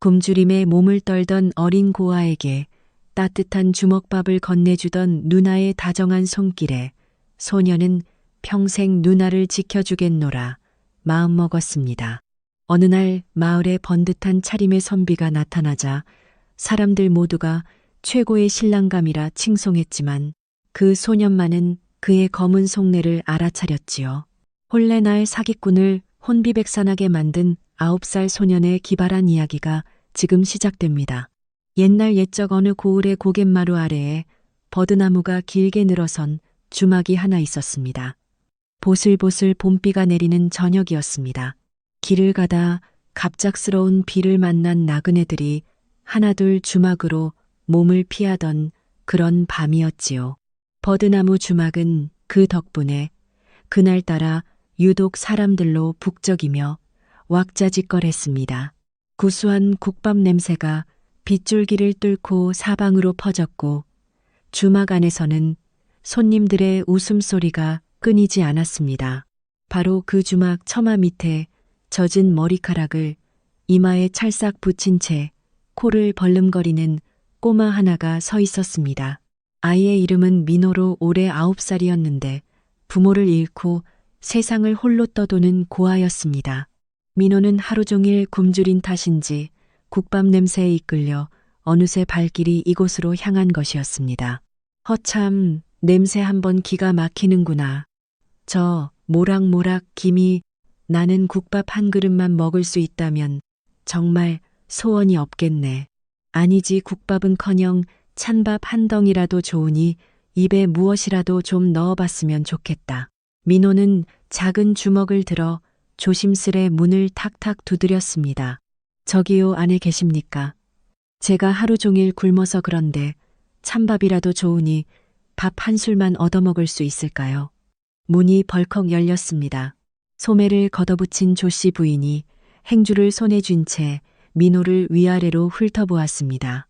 굶주림에 몸을 떨던 어린 고아에게 따뜻한 주먹밥을 건네주던 누나의 다정한 손길에 소녀는 평생 누나를 지켜주겠노라 마음먹었습니다. 어느 날 마을에 번듯한 차림의 선비가 나타나자 사람들 모두가 최고의 신랑감이라 칭송했지만 그 소년만은 그의 검은 속내를 알아차렸지요. 혼례 날 사기꾼을 혼비백산하게 만든 9살 소년의 기발한 이야기가 지금 시작됩니다. 옛날 옛적 어느 고을의 고갯마루 아래에 버드나무가 길게 늘어선 주막이 하나 있었습니다. 보슬보슬 봄비가 내리는 저녁이었습니다. 길을 가다 갑작스러운 비를 만난 나그네들이 하나둘 주막으로 몸을 피하던 그런 밤이었지요. 버드나무 주막은 그 덕분에 그날따라 유독 사람들로 북적이며 왁자지껄했습니다. 구수한 국밥 냄새가 빗줄기를 뚫고 사방으로 퍼졌고 주막 안에서는 손님들의 웃음소리가 끊이지 않았습니다. 바로 그 주막 처마 밑에 젖은 머리카락을 이마에 찰싹 붙인 채 코를 벌름거리는 꼬마 하나가 서 있었습니다. 아이의 이름은 민호로 올해 9살이었는데 부모를 잃고 세상을 홀로 떠도는 고아였습니다. 민호는 하루 종일 굶주린 탓인지 국밥 냄새에 이끌려 어느새 발길이 이곳으로 향한 것이었습니다. 허참, 냄새 한번 기가 막히는구나. 저 모락모락 김이 나는 국밥 한 그릇만 먹을 수 있다면 정말 소원이 없겠네. 아니지 국밥은커녕 찬밥 한 덩이라도 좋으니 입에 무엇이라도 좀 넣어봤으면 좋겠다. 민호는 작은 주먹을 들어 조심스레 문을 탁탁 두드렸습니다. 저기요, 안에 계십니까? 제가 하루 종일 굶어서 그런데 찬밥이라도 좋으니 밥 한 술만 얻어먹을 수 있을까요? 문이 벌컥 열렸습니다. 소매를 걷어붙인 조씨 부인이 행주를 손에 쥔 채 민호를 위아래로 훑어보았습니다.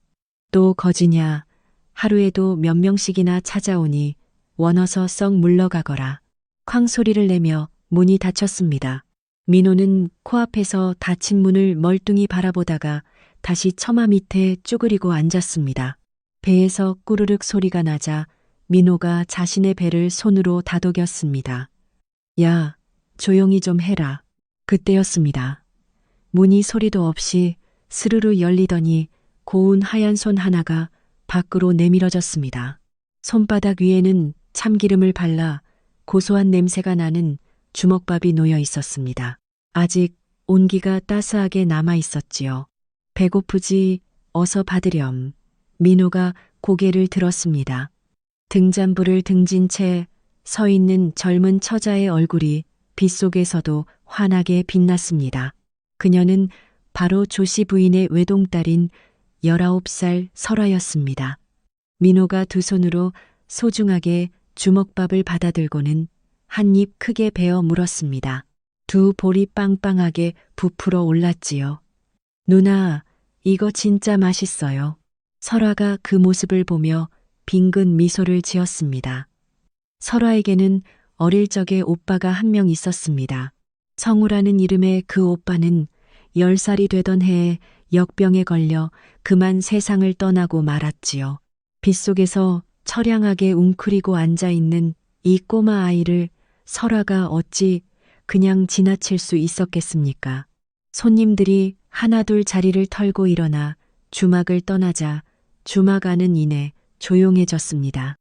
또 거지냐, 하루에도 몇 명씩이나 찾아오니 원어서 썩 물러가거라. 쾅 소리를 내며 문이 닫혔습니다. 민호는 코앞에서 닫힌 문을 멀뚱히 바라보다가 다시 처마 밑에 쭈그리고 앉았습니다. 배에서 꾸르륵 소리가 나자 민호가 자신의 배를 손으로 다독였습니다. 야, 조용히 좀 해라. 그때였습니다. 문이 소리도 없이 스르르 열리더니 고운 하얀 손 하나가 밖으로 내밀어졌습니다. 손바닥 위에는 참기름을 발라 고소한 냄새가 나는 주먹밥이 놓여 있었습니다. 아직 온기가 따스하게 남아 있었지요. 배고프지, 어서 받으렴. 민호가 고개를 들었습니다. 등잔불을 등진 채 서 있는 젊은 처자의 얼굴이 빗속에서도 환하게 빛났습니다. 그녀는 바로 조씨 부인의 외동딸인 19살 설화였습니다. 민호가 두 손으로 소중하게 주먹밥을 받아들고는 한 입 크게 베어 물었습니다. 두 볼이 빵빵하게 부풀어 올랐지요. 누나, 이거 진짜 맛있어요. 설화가 그 모습을 보며 빙근 미소를 지었습니다. 설화에게는 어릴 적에 오빠가 한 명 있었습니다. 성우라는 이름의 그 오빠는 10살이 되던 해에 역병에 걸려 그만 세상을 떠나고 말았지요. 빗속에서 처량하게 웅크리고 앉아있는 이 꼬마 아이를 설화가 어찌 그냥 지나칠 수 있었겠습니까? 손님들이 하나둘 자리를 털고 일어나 주막을 떠나자 주막 안은 이내 조용해졌습니다.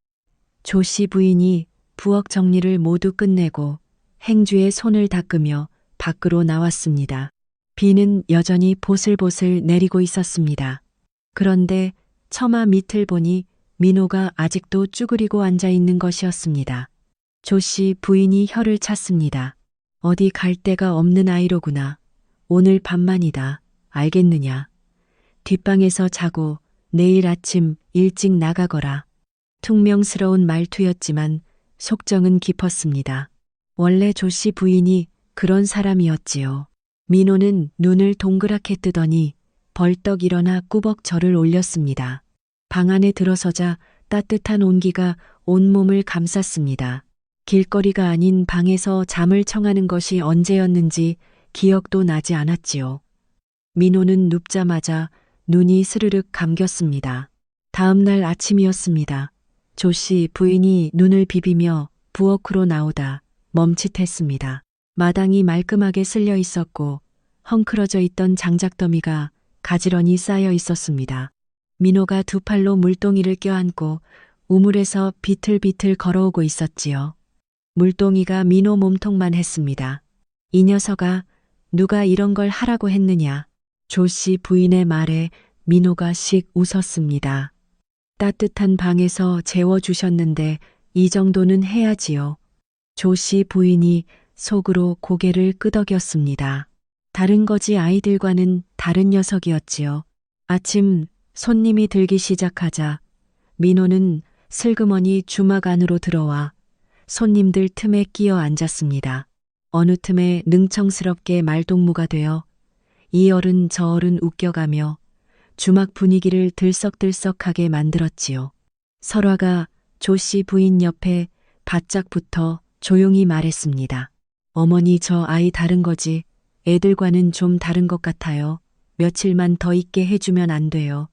조씨 부인이 부엌 정리를 모두 끝내고 행주의 손을 닦으며 밖으로 나왔습니다. 비는 여전히 보슬보슬 내리고 있었습니다. 그런데 처마 밑을 보니 민호가 아직도 쭈그리고 앉아 있는 것이었습니다. 조씨 부인이 혀를 찼습니다. 어디 갈 데가 없는 아이로구나. 오늘 밤만이다. 알겠느냐. 뒷방에서 자고 내일 아침 일찍 나가거라. 퉁명스러운 말투였지만 속정은 깊었습니다. 원래 조씨 부인이 그런 사람이었지요. 민호는 눈을 동그랗게 뜨더니 벌떡 일어나 꾸벅 절을 올렸습니다. 방 안에 들어서자 따뜻한 온기가 온몸을 감쌌습니다. 길거리가 아닌 방에서 잠을 청하는 것이 언제였는지 기억도 나지 않았지요. 민호는 눕자마자 눈이 스르륵 감겼습니다. 다음 날 아침이었습니다. 조씨 부인이 눈을 비비며 부엌으로 나오다 멈칫했습니다. 마당이 말끔하게 쓸려 있었고 헝클어져 있던 장작더미가 가지런히 쌓여 있었습니다. 민호가 두 팔로 물동이를 껴안고 우물에서 비틀비틀 걸어오고 있었지요. 물동이가 민호 몸통만 했습니다. 이 녀석아, 누가 이런 걸 하라고 했느냐. 조씨 부인의 말에 민호가 씩 웃었습니다. 따뜻한 방에서 재워주셨는데 이 정도는 해야지요. 조씨 부인이 속으로 고개를 끄덕였습니다. 다른 거지 아이들과는 다른 녀석이었지요. 아침 손님이 들기 시작하자 민호는 슬그머니 주막 안으로 들어와 손님들 틈에 끼어 앉았습니다. 어느 틈에 능청스럽게 말동무가 되어 이 어른 저 어른 웃겨가며 주막 분위기를 들썩들썩하게 만들었지요. 설화가 조씨 부인 옆에 바짝 붙어 조용히 말했습니다. 어머니 저 아이 다른 거지. 애들과는 좀 다른 것 같아요. 며칠만 더 있게 해주면 안 돼요.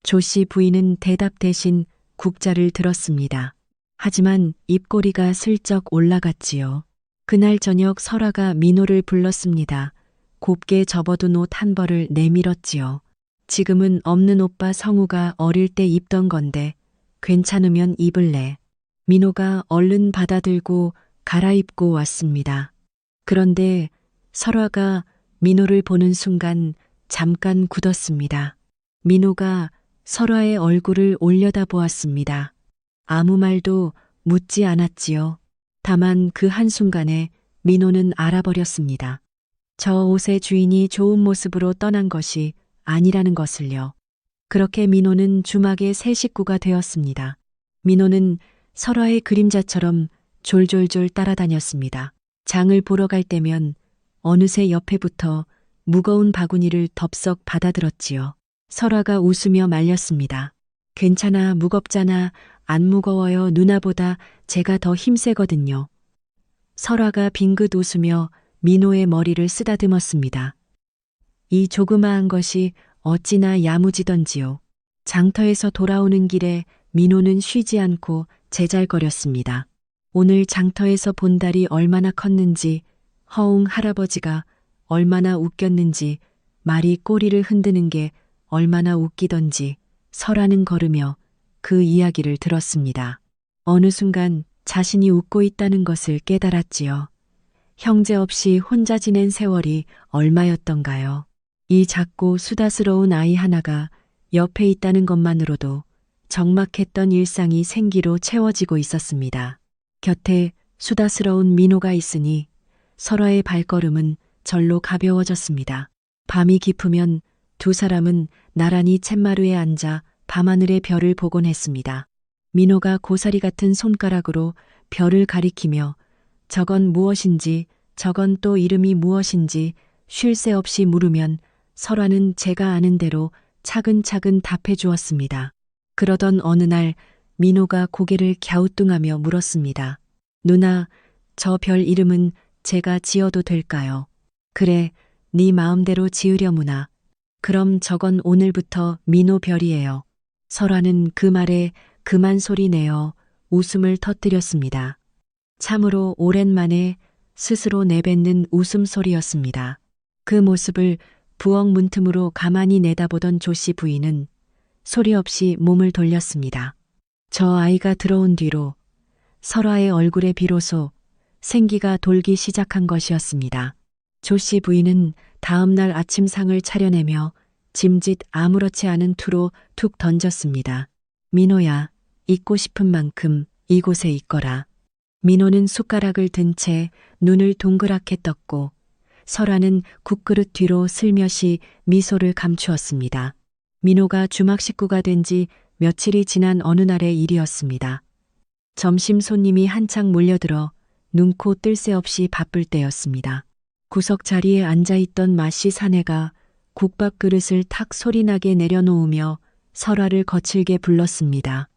조씨 부인은 대답 대신 국자를 들었습니다. 하지만 입꼬리가 슬쩍 올라갔지요. 그날 저녁 설화가 민호를 불렀습니다. 곱게 접어둔 옷 한 벌을 내밀었지요. 지금은 없는 오빠 성우가 어릴 때 입던 건데 괜찮으면 입을래. 민호가 얼른 받아들고 갈아입고 왔습니다. 그런데 설화가 민호를 보는 순간 잠깐 굳었습니다. 민호가 설화의 얼굴을 올려다보았습니다. 아무 말도 묻지 않았지요. 다만 그 한순간에 민호는 알아버렸습니다. 저 옷의 주인이 좋은 모습으로 떠난 것이 아니라는 것을요. 그렇게 민호는 주막의 새 식구가 되었습니다. 민호는 설화의 그림자처럼 졸졸졸 따라다녔습니다. 장을 보러 갈 때면 어느새 옆에부터 무거운 바구니를 덥석 받아들었지요. 설화가 웃으며 말렸습니다. 괜찮아, 무겁잖아. 안 무거워요. 누나보다 제가 더 힘세거든요. 설화가 빙긋 웃으며 민호의 머리를 쓰다듬었습니다. 이 조그마한 것이 어찌나 야무지던지요. 장터에서 돌아오는 길에 민호는 쉬지 않고 제잘거렸습니다. 오늘 장터에서 본 달이 얼마나 컸는지, 허웅 할아버지가 얼마나 웃겼는지, 말이 꼬리를 흔드는 게 얼마나 웃기던지 설화는 걸으며 그 이야기를 들었습니다. 어느 순간 자신이 웃고 있다는 것을 깨달았지요. 형제 없이 혼자 지낸 세월이 얼마였던가요? 이 작고 수다스러운 아이 하나가 옆에 있다는 것만으로도 적막했던 일상이 생기로 채워지고 있었습니다. 곁에 수다스러운 민호가 있으니 설화의 발걸음은 절로 가벼워졌습니다. 밤이 깊으면 두 사람은 나란히 쳇마루에 앉아 밤하늘의 별을 보곤 했습니다. 민호가 고사리 같은 손가락으로 별을 가리키며 저건 무엇인지 저건 또 이름이 무엇인지 쉴 새 없이 물으면 설화는 제가 아는 대로 차근차근 답해 주었습니다. 그러던 어느 날 민호가 고개를 갸우뚱하며 물었습니다. 누나, 저 별 이름은 제가 지어도 될까요? 그래, 네 마음대로 지으려무나. 그럼 저건 오늘부터 민호 별이에요. 설화는 그 말에 그만 소리 내어 웃음을 터뜨렸습니다. 참으로 오랜만에 스스로 내뱉는 웃음소리였습니다. 그 모습을 부엌 문틈으로 가만히 내다보던 조씨 부인은 소리 없이 몸을 돌렸습니다. 저 아이가 들어온 뒤로 설화의 얼굴에 비로소 생기가 돌기 시작한 것이었습니다. 조씨 부인은 다음 날 아침상을 차려내며 짐짓 아무렇지 않은 투로 툭 던졌습니다. 민호야, 있고 싶은 만큼 이곳에 있거라. 민호는 숟가락을 든 채 눈을 동그랗게 떴고 설화는 국그릇 뒤로 슬며시 미소를 감추었습니다. 민호가 주막 식구가 된 지 며칠이 지난 어느 날의 일이었습니다. 점심 손님이 한창 몰려들어 눈코 뜰 새 없이 바쁠 때였습니다. 구석 자리에 앉아있던 마씨 사내가 국밥 그릇을 탁 소리나게 내려놓으며 설화를 거칠게 불렀습니다.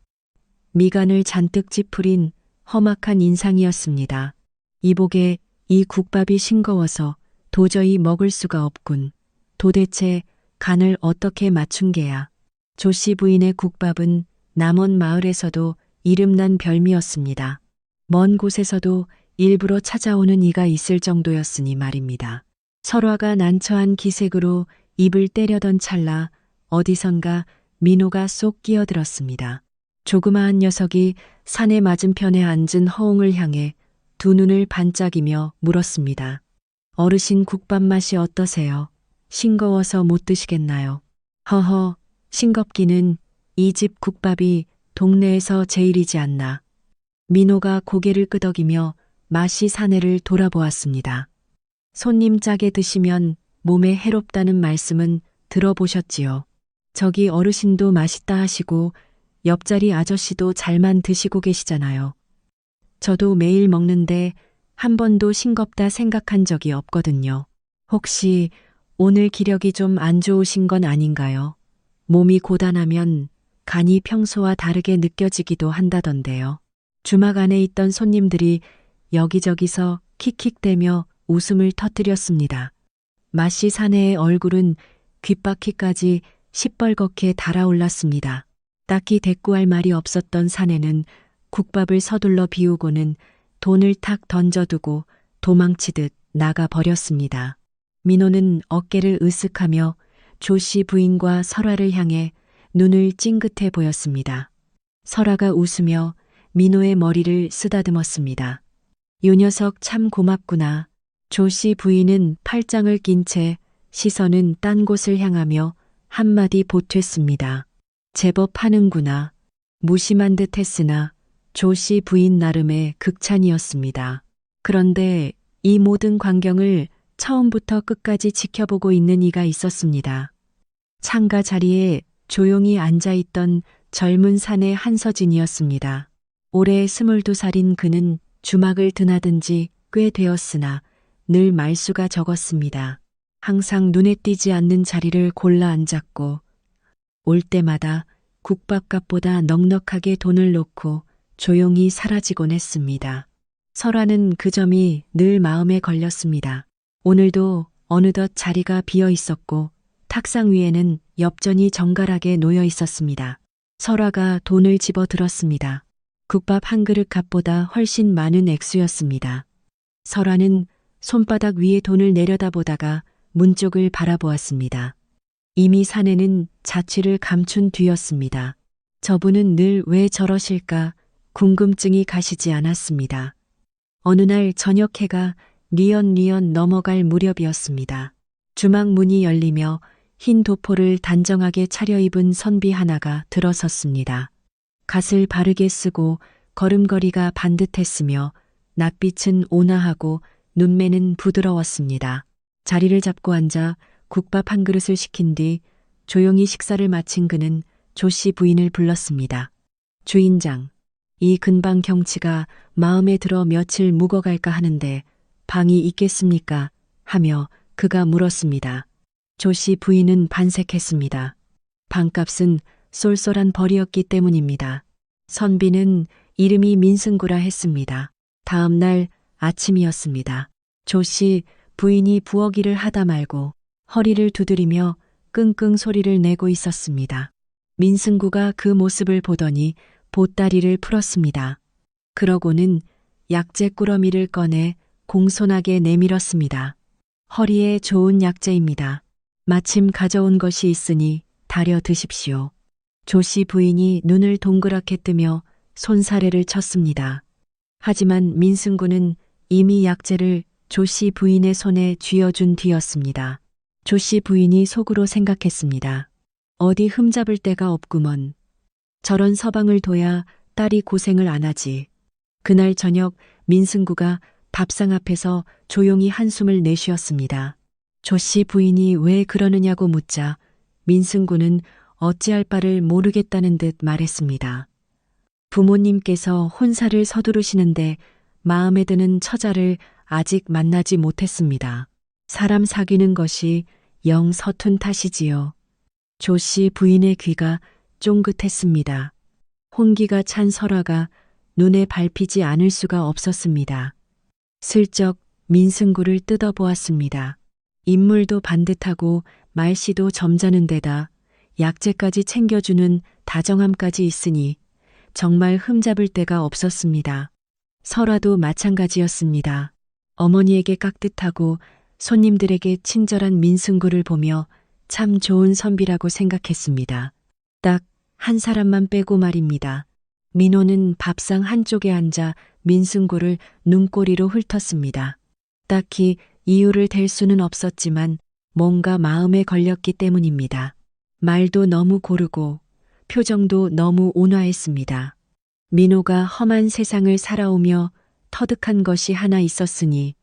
미간을 잔뜩 찌푸린 험악한 인상이었습니다. 이복에 이 국밥이 싱거워서 도저히 먹을 수가 없군. 도대체 간을 어떻게 맞춘 게야. 조씨 부인의 국밥은 남원 마을에서도 이름난 별미였습니다. 먼 곳에서도 일부러 찾아오는 이가 있을 정도였으니 말입니다. 설화가 난처한 기색으로 입을 때려던 찰나 어디선가 민호가 쏙 끼어들었습니다. 조그마한 녀석이 산의 맞은편에 앉은 허웅을 향해 두 눈을 반짝이며 물었습니다. 어르신 국밥 맛이 어떠세요? 싱거워서 못 드시겠나요? 허허, 싱겁기는 이 집 국밥이 동네에서 제일이지 않나. 민호가 고개를 끄덕이며 맛이 사내를 돌아보았습니다. 손님 짜게 드시면 몸에 해롭다는 말씀은 들어보셨지요. 저기 어르신도 맛있다 하시고 옆자리 아저씨도 잘만 드시고 계시잖아요. 저도 매일 먹는데 한 번도 싱겁다 생각한 적이 없거든요. 혹시 오늘 기력이 좀 안 좋으신 건 아닌가요? 몸이 고단하면 간이 평소와 다르게 느껴지기도 한다던데요. 주막 안에 있던 손님들이 여기저기서 킥킥대며 웃음을 터뜨렸습니다. 마씨 사내의 얼굴은 귓바퀴까지 시뻘겋게 달아올랐습니다. 딱히 대꾸할 말이 없었던 사내는 국밥을 서둘러 비우고는 돈을 탁 던져두고 도망치듯 나가 버렸습니다. 민호는 어깨를 으쓱하며 조씨 부인과 설화를 향해 눈을 찡긋해 보였습니다. 설화가 웃으며 민호의 머리를 쓰다듬었습니다. 요 녀석 참 고맙구나. 조씨 부인은 팔짱을 낀 채 시선은 딴 곳을 향하며 한마디 보탰습니다. 제법 하는구나. 무심한 듯 했으나 조씨 부인 나름의 극찬이었습니다. 그런데 이 모든 광경을 처음부터 끝까지 지켜보고 있는 이가 있었습니다. 창가 자리에 조용히 앉아있던 젊은 사내 한서진이었습니다. 올해 22살인 그는 주막을 드나든 지 꽤 되었으나 늘 말수가 적었습니다. 항상 눈에 띄지 않는 자리를 골라 앉았고 올 때마다 국밥값보다 넉넉하게 돈을 놓고 조용히 사라지곤 했습니다. 설화는 그 점이 늘 마음에 걸렸습니다. 오늘도 어느덧 자리가 비어 있었고 탁상 위에는 엽전이 정갈하게 놓여 있었습니다. 설화가 돈을 집어 들었습니다. 국밥 한 그릇 값보다 훨씬 많은 액수였습니다. 설화는 손바닥 위에 돈을 내려다보다가 문 쪽을 바라보았습니다. 이미 사내는 자취를 감춘 뒤였습니다. 저분은 늘 왜 저러실까 궁금증이 가시지 않았습니다. 어느 날 저녁 해가 뉘엿뉘엿 넘어갈 무렵이었습니다. 주막 문이 열리며 흰 도포를 단정하게 차려입은 선비 하나가 들어섰습니다. 갓을 바르게 쓰고 걸음걸이가 반듯했으며 낯빛은 온화하고 눈매는 부드러웠습니다. 자리를 잡고 앉아 국밥 한 그릇을 시킨 뒤 조용히 식사를 마친 그는 조씨 부인을 불렀습니다. 주인장, 이 근방 경치가 마음에 들어 며칠 묵어갈까 하는데 방이 있겠습니까? 하며 그가 물었습니다. 조씨 부인은 반색했습니다. 방값은 쏠쏠한 벌이었기 때문입니다. 선비는 이름이 민승구라 했습니다. 다음 날 아침이었습니다. 조씨 부인이 부엌일을 하다 말고 허리를 두드리며 끙끙 소리를 내고 있었습니다. 민승구가 그 모습을 보더니 보따리를 풀었습니다. 그러고는 약재 꾸러미를 꺼내 공손하게 내밀었습니다. 허리에 좋은 약재입니다. 마침 가져온 것이 있으니 다려 드십시오. 조씨 부인이 눈을 동그랗게 뜨며 손사래를 쳤습니다. 하지만 민승구는 이미 약재를 조씨 부인의 손에 쥐어준 뒤였습니다. 조씨 부인이 속으로 생각했습니다. 어디 흠잡을 데가 없구먼. 저런 서방을 둬야 딸이 고생을 안 하지. 그날 저녁 민승구가 밥상 앞에서 조용히 한숨을 내쉬었습니다. 조씨 부인이 왜 그러느냐고 묻자 민승구는 어찌할 바를 모르겠다는 듯 말했습니다. 부모님께서 혼사를 서두르시는데 마음에 드는 처자를 아직 만나지 못했습니다. 사람 사귀는 것이 영 서툰 탓이지요. 조씨 부인의 귀가 쫑긋했습니다. 혼기가 찬 설화가 눈에 밟히지 않을 수가 없었습니다. 슬쩍 민승구를 뜯어보았습니다. 인물도 반듯하고 말씨도 점잖은 데다 약재까지 챙겨주는 다정함까지 있으니 정말 흠잡을 데가 없었습니다. 설화도 마찬가지였습니다. 어머니에게 깍듯하고 손님들에게 친절한 민승구를 보며 참 좋은 선비라고 생각했습니다. 딱 한 사람만 빼고 말입니다. 민호는 밥상 한쪽에 앉아 민승구를 눈꼬리로 훑었습니다. 딱히 이유를 댈 수는 없었지만 뭔가 마음에 걸렸기 때문입니다. 말도 너무 고르고 표정도 너무 온화했습니다. 민호가 험한 세상을 살아오며 터득한 것이 하나 있었으니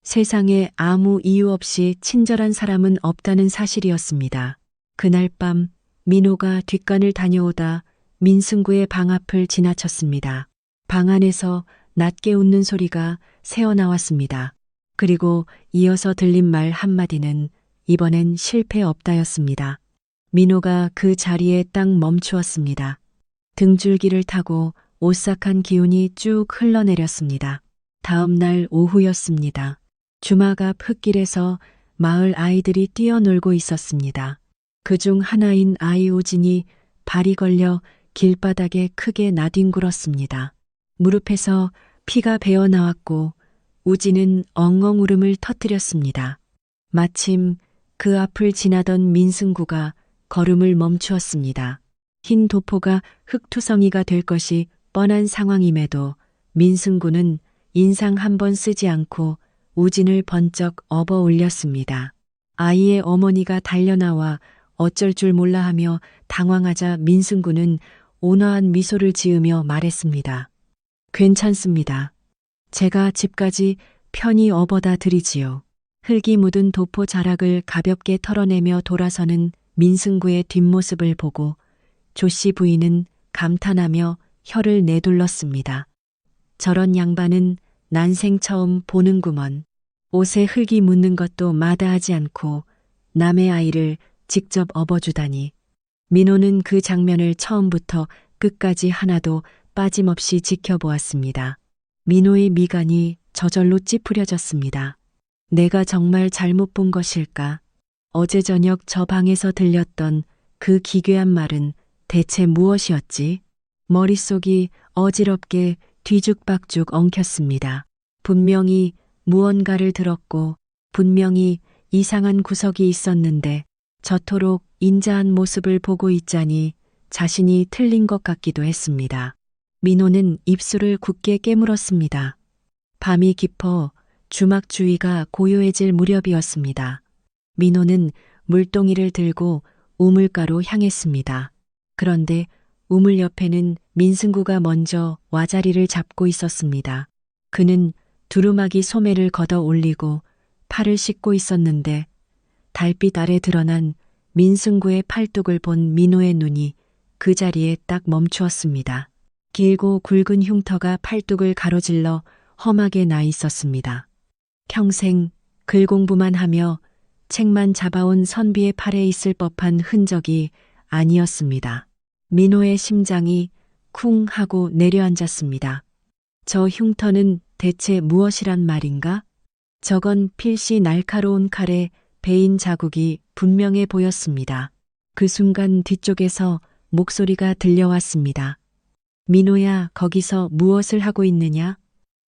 세상에 아무 이유 없이 친절한 사람은 없다는 사실이었습니다. 그날 밤 민호가 뒷간을 다녀오다 민승구의 방 앞을 지나쳤습니다. 방 안에서 낮게 웃는 소리가 새어나왔습니다. 그리고 이어서 들린 말 한마디는 이번엔 실패 없다였습니다. 민호가 그 자리에 딱 멈추었습니다. 등줄기를 타고 오싹한 기운이 쭉 흘러내렸습니다. 다음 날 오후였습니다. 주막 앞 흙길에서 마을 아이들이 뛰어놀고 있었습니다. 그중 하나인 아이 우진이 발이 걸려 길바닥에 크게 나뒹굴었습니다. 무릎에서 피가 배어 나왔고 우진은 엉엉 울음을 터뜨렸습니다. 마침 그 앞을 지나던 민승구가 걸음을 멈추었습니다. 흰 도포가 흙투성이가 될 것이 뻔한 상황임에도 민승구는 인상 한 번 쓰지 않고 우진을 번쩍 업어 올렸습니다. 아이의 어머니가 달려나와 어쩔 줄 몰라 하며 당황하자 민승구는 온화한 미소를 지으며 말했습니다. 괜찮습니다. 제가 집까지 편히 업어다 드리지요. 흙이 묻은 도포 자락을 가볍게 털어내며 돌아서는 민승구의 뒷모습을 보고 조씨 부인은 감탄하며 혀를 내둘렀습니다. 저런 양반은 난생 처음 보는구먼. 옷에 흙이 묻는 것도 마다하지 않고 남의 아이를 직접 업어주다니. 민호는 그 장면을 처음부터 끝까지 하나도 빠짐없이 지켜보았습니다. 민호의 미간이 저절로 찌푸려졌습니다. 내가 정말 잘못 본 것일까? 어제 저녁 저 방에서 들렸던 그 기괴한 말은 대체 무엇이었지? 머릿속이 어지럽게 뒤죽박죽 엉켰습니다. 분명히 무언가를 들었고 분명히 이상한 구석이 있었는데 저토록 인자한 모습을 보고 있자니 자신이 틀린 것 같기도 했습니다. 민호는 입술을 굳게 깨물었습니다. 밤이 깊어 주막 주위가 고요해질 무렵이었습니다. 민호는 물동이를 들고 우물가로 향했습니다. 그런데 우물 옆에는 민승구가 먼저 와자리를 잡고 있었습니다. 그는 두루마기 소매를 걷어 올리고 팔을 씻고 있었는데 달빛 아래 드러난 민승구의 팔뚝을 본 민호의 눈이 그 자리에 딱 멈추었습니다. 길고 굵은 흉터가 팔뚝을 가로질러 험하게 나 있었습니다. 평생 글 공부만 하며 책만 잡아온 선비의 팔에 있을 법한 흔적이 아니었습니다. 민호의 심장이 쿵 하고 내려앉았습니다. 저 흉터는 대체 무엇이란 말인가? 저건 필시 날카로운 칼에 베인 자국이 분명해 보였습니다. 그 순간 뒤쪽에서 목소리가 들려왔습니다. 민호야, 거기서 무엇을 하고 있느냐?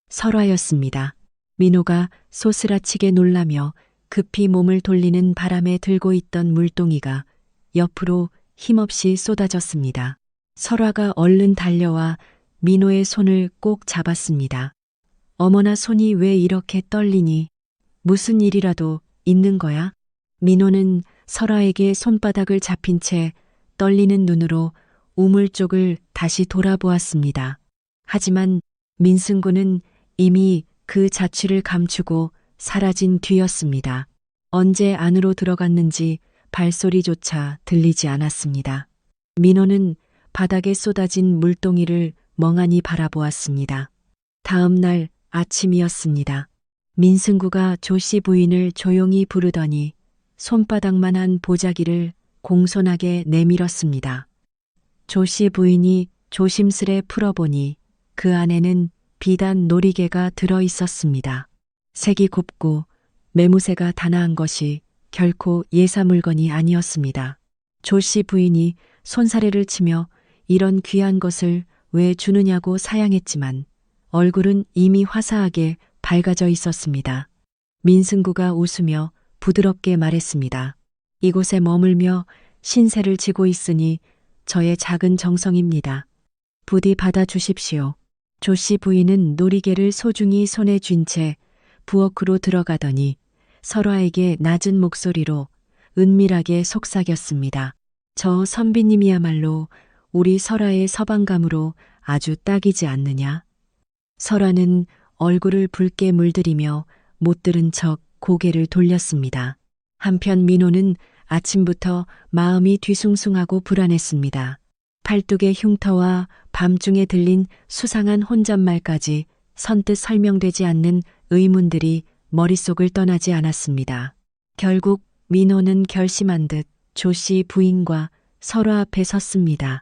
설화였습니다. 민호가 소스라치게 놀라며 급히 몸을 돌리는 바람에 들고 있던 물동이가 옆으로 힘없이 쏟아졌습니다. 설화가 얼른 달려와 민호의 손을 꼭 잡았습니다. 어머나, 손이 왜 이렇게 떨리니? 무슨 일이라도 있는 거야? 민호는 설화에게 손바닥을 잡힌 채 떨리는 눈으로 우물 쪽을 다시 돌아보았습니다. 하지만 민승구는 이미 그 자취를 감추고 사라진 뒤였습니다. 언제 안으로 들어갔는지 발소리조차 들리지 않았습니다. 민호는 바닥에 쏟아진 물동이를 멍하니 바라보았습니다. 다음 날 아침이었습니다. 민승구가 조씨 부인을 조용히 부르더니 손바닥만한 보자기를 공손하게 내밀었습니다. 조씨 부인이 조심스레 풀어보니 그 안에는 비단 놀이개가 들어 있었습니다. 색이 곱고 매무새가 단아한 것이 결코 예사 물건이 아니었습니다. 조 씨 부인이 손사래를 치며 이런 귀한 것을 왜 주느냐고 사양했지만 얼굴은 이미 화사하게 밝아져 있었습니다. 민승구가 웃으며 부드럽게 말했습니다. 이곳에 머물며 신세를 지고 있으니 저의 작은 정성입니다. 부디 받아주십시오. 조 씨 부인은 놀이개를 소중히 손에 쥔 채 부엌으로 들어가더니 설화에게 낮은 목소리로 은밀하게 속삭였습니다. 저 선비님이야말로 우리 설화의 서방감으로 아주 딱이지 않느냐? 설화는 얼굴을 붉게 물들이며 못 들은 척 고개를 돌렸습니다. 한편 민호는 아침부터 마음이 뒤숭숭하고 불안했습니다. 팔뚝의 흉터와 밤중에 들린 수상한 혼잣말까지 선뜻 설명되지 않는 의문들이 머릿속을 떠나지 않았습니다. 결국 민호는 결심한 듯 조 씨 부인과 설화 앞에 섰습니다.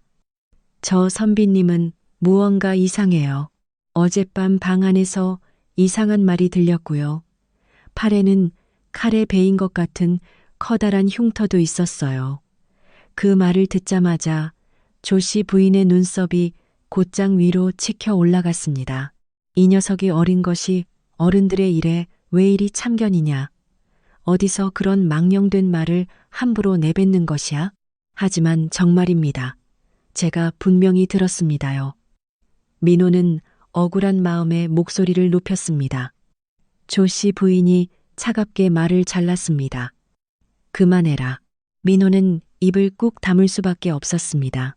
저 선비님은 무언가 이상해요. 어젯밤 방 안에서 이상한 말이 들렸고요. 팔에는 칼에 베인 것 같은 커다란 흉터도 있었어요. 그 말을 듣자마자 조 씨 부인의 눈썹이 곧장 위로 치켜 올라갔습니다. 이 녀석이 어린 것이 어른들의 일에 왜 이리 참견이냐. 어디서 그런 망령된 말을 함부로 내뱉는 것이야? 하지만 정말입니다. 제가 분명히 들었습니다요. 민호는 억울한 마음에 목소리를 높였습니다. 조 씨 부인이 차갑게 말을 잘랐습니다. 그만해라. 민호는 입을 꾹 다물 수밖에 없었습니다.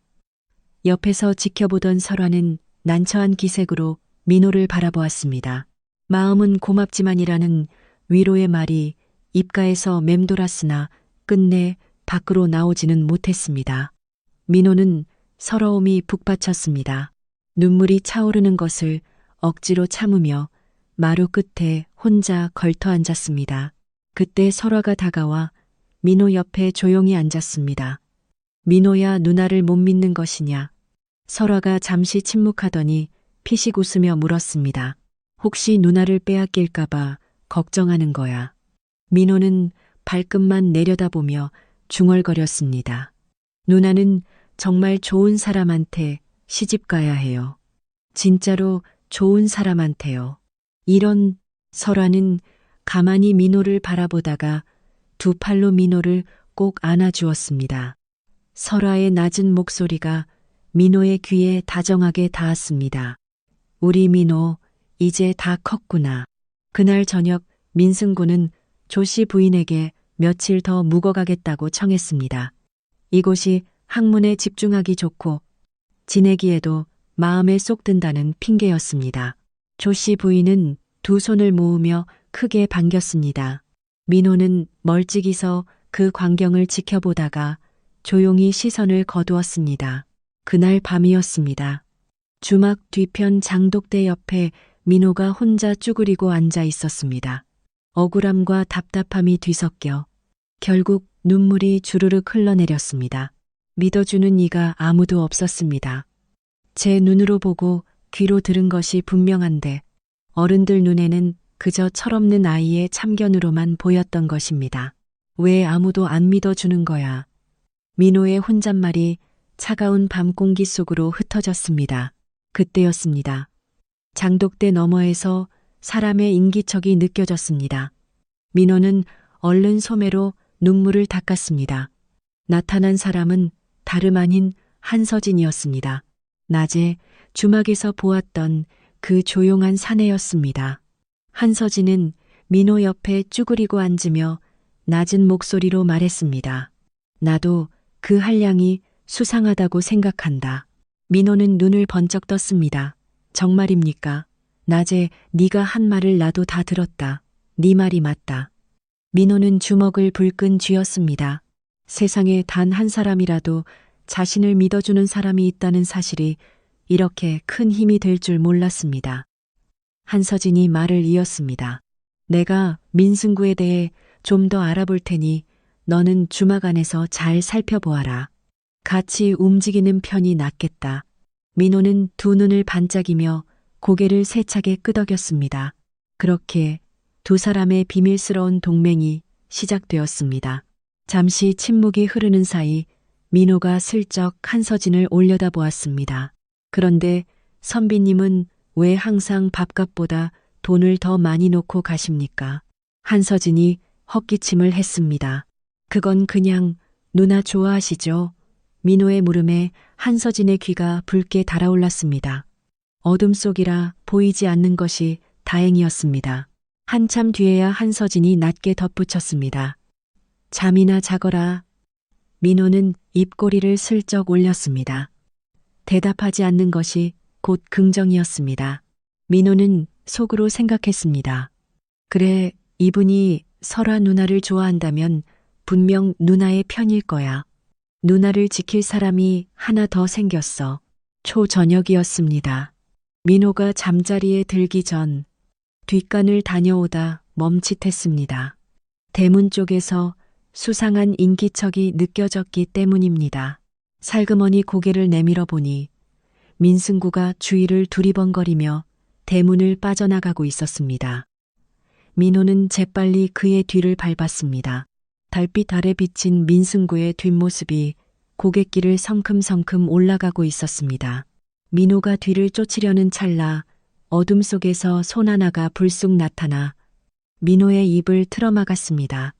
옆에서 지켜보던 설화는 난처한 기색으로 민호를 바라보았습니다. 마음은 고맙지만이라는 위로의 말이 입가에서 맴돌았으나 끝내 밖으로 나오지는 못했습니다. 민호는 서러움이 북받쳤습니다. 눈물이 차오르는 것을 억지로 참으며 마루 끝에 혼자 걸터 앉았습니다. 그때 설화가 다가와 민호 옆에 조용히 앉았습니다. 민호야, 누나를 못 믿는 것이냐? 설화가 잠시 침묵하더니 피식 웃으며 물었습니다. 혹시 누나를 빼앗길까봐 걱정하는 거야. 민호는 발끝만 내려다보며 중얼거렸습니다. 누나는 정말 좋은 사람한테 시집가야 해요. 진짜로 좋은 사람한테요. 이런. 설화는 가만히 민호를 바라보다가 두 팔로 민호를 꼭 안아주었습니다. 설화의 낮은 목소리가 민호의 귀에 다정하게 닿았습니다. 우리 민호, 이제 다 컸구나. 그날 저녁 민승구는 조 씨 부인에게 며칠 더 묵어가겠다고 청했습니다. 이곳이 학문에 집중하기 좋고 지내기에도 마음에 쏙 든다는 핑계였습니다. 조 씨 부인은 두 손을 모으며 크게 반겼습니다. 민호는 멀찍이서 그 광경을 지켜보다가 조용히 시선을 거두었습니다. 그날 밤이었습니다. 주막 뒤편 장독대 옆에 민호가 혼자 쭈그리고 앉아 있었습니다. 억울함과 답답함이 뒤섞여 결국 눈물이 주르륵 흘러내렸습니다. 믿어주는 이가 아무도 없었습니다. 제 눈으로 보고 귀로 들은 것이 분명한데 어른들 눈에는 그저 철없는 아이의 참견으로만 보였던 것입니다. 왜 아무도 안 믿어주는 거야? 민호의 혼잣말이 차가운 밤 공기 속으로 흩어졌습니다. 그때였습니다. 장독대 너머에서 사람의 인기척이 느껴졌습니다. 민호는 얼른 소매로 눈물을 닦았습니다. 나타난 사람은 다름 아닌 한서진이었습니다. 낮에 주막에서 보았던 그 조용한 사내였습니다. 한서진은 민호 옆에 쭈그리고 앉으며 낮은 목소리로 말했습니다. 나도 그 한량이 수상하다고 생각한다. 민호는 눈을 번쩍 떴습니다. 정말입니까? 낮에 네가 한 말을 나도 다 들었다. 네 말이 맞다. 민호는 주먹을 불끈 쥐었습니다. 세상에 단 한 사람이라도 자신을 믿어주는 사람이 있다는 사실이 이렇게 큰 힘이 될 줄 몰랐습니다. 한서진이 말을 이었습니다. 내가 민승구에 대해 좀 더 알아볼 테니 너는 주막 안에서 잘 살펴보아라. 같이 움직이는 편이 낫겠다. 민호는 두 눈을 반짝이며 고개를 세차게 끄덕였습니다. 그렇게 두 사람의 비밀스러운 동맹이 시작되었습니다. 잠시 침묵이 흐르는 사이 민호가 슬쩍 한서진을 올려다보았습니다. 그런데 선비님은 왜 항상 밥값보다 돈을 더 많이 놓고 가십니까? 한서진이 헛기침을 했습니다. 그건 그냥 누나 좋아하시죠? 민호의 물음에 한서진의 귀가 붉게 달아올랐습니다. 어둠 속이라 보이지 않는 것이 다행이었습니다. 한참 뒤에야 한서진이 낮게 덧붙였습니다. 잠이나 자거라. 민호는 입꼬리를 슬쩍 올렸습니다. 대답하지 않는 것이 곧 긍정이었습니다. 민호는 속으로 생각했습니다. 그래, 이분이 설아 누나를 좋아한다면 분명 누나의 편일 거야. 누나를 지킬 사람이 하나 더 생겼어. 초저녁이었습니다. 민호가 잠자리에 들기 전 뒷간을 다녀오다 멈칫했습니다. 대문 쪽에서 수상한 인기척이 느껴졌기 때문입니다. 살그머니 고개를 내밀어 보니 민승구가 주위를 두리번거리며 대문을 빠져나가고 있었습니다. 민호는 재빨리 그의 뒤를 밟았습니다. 달빛 아래 비친 민승구의 뒷모습이 고갯길을 성큼성큼 올라가고 있었습니다. 민호가 뒤를 쫓으려는 찰나 어둠 속에서 손 하나가 불쑥 나타나 민호의 입을 틀어막았습니다.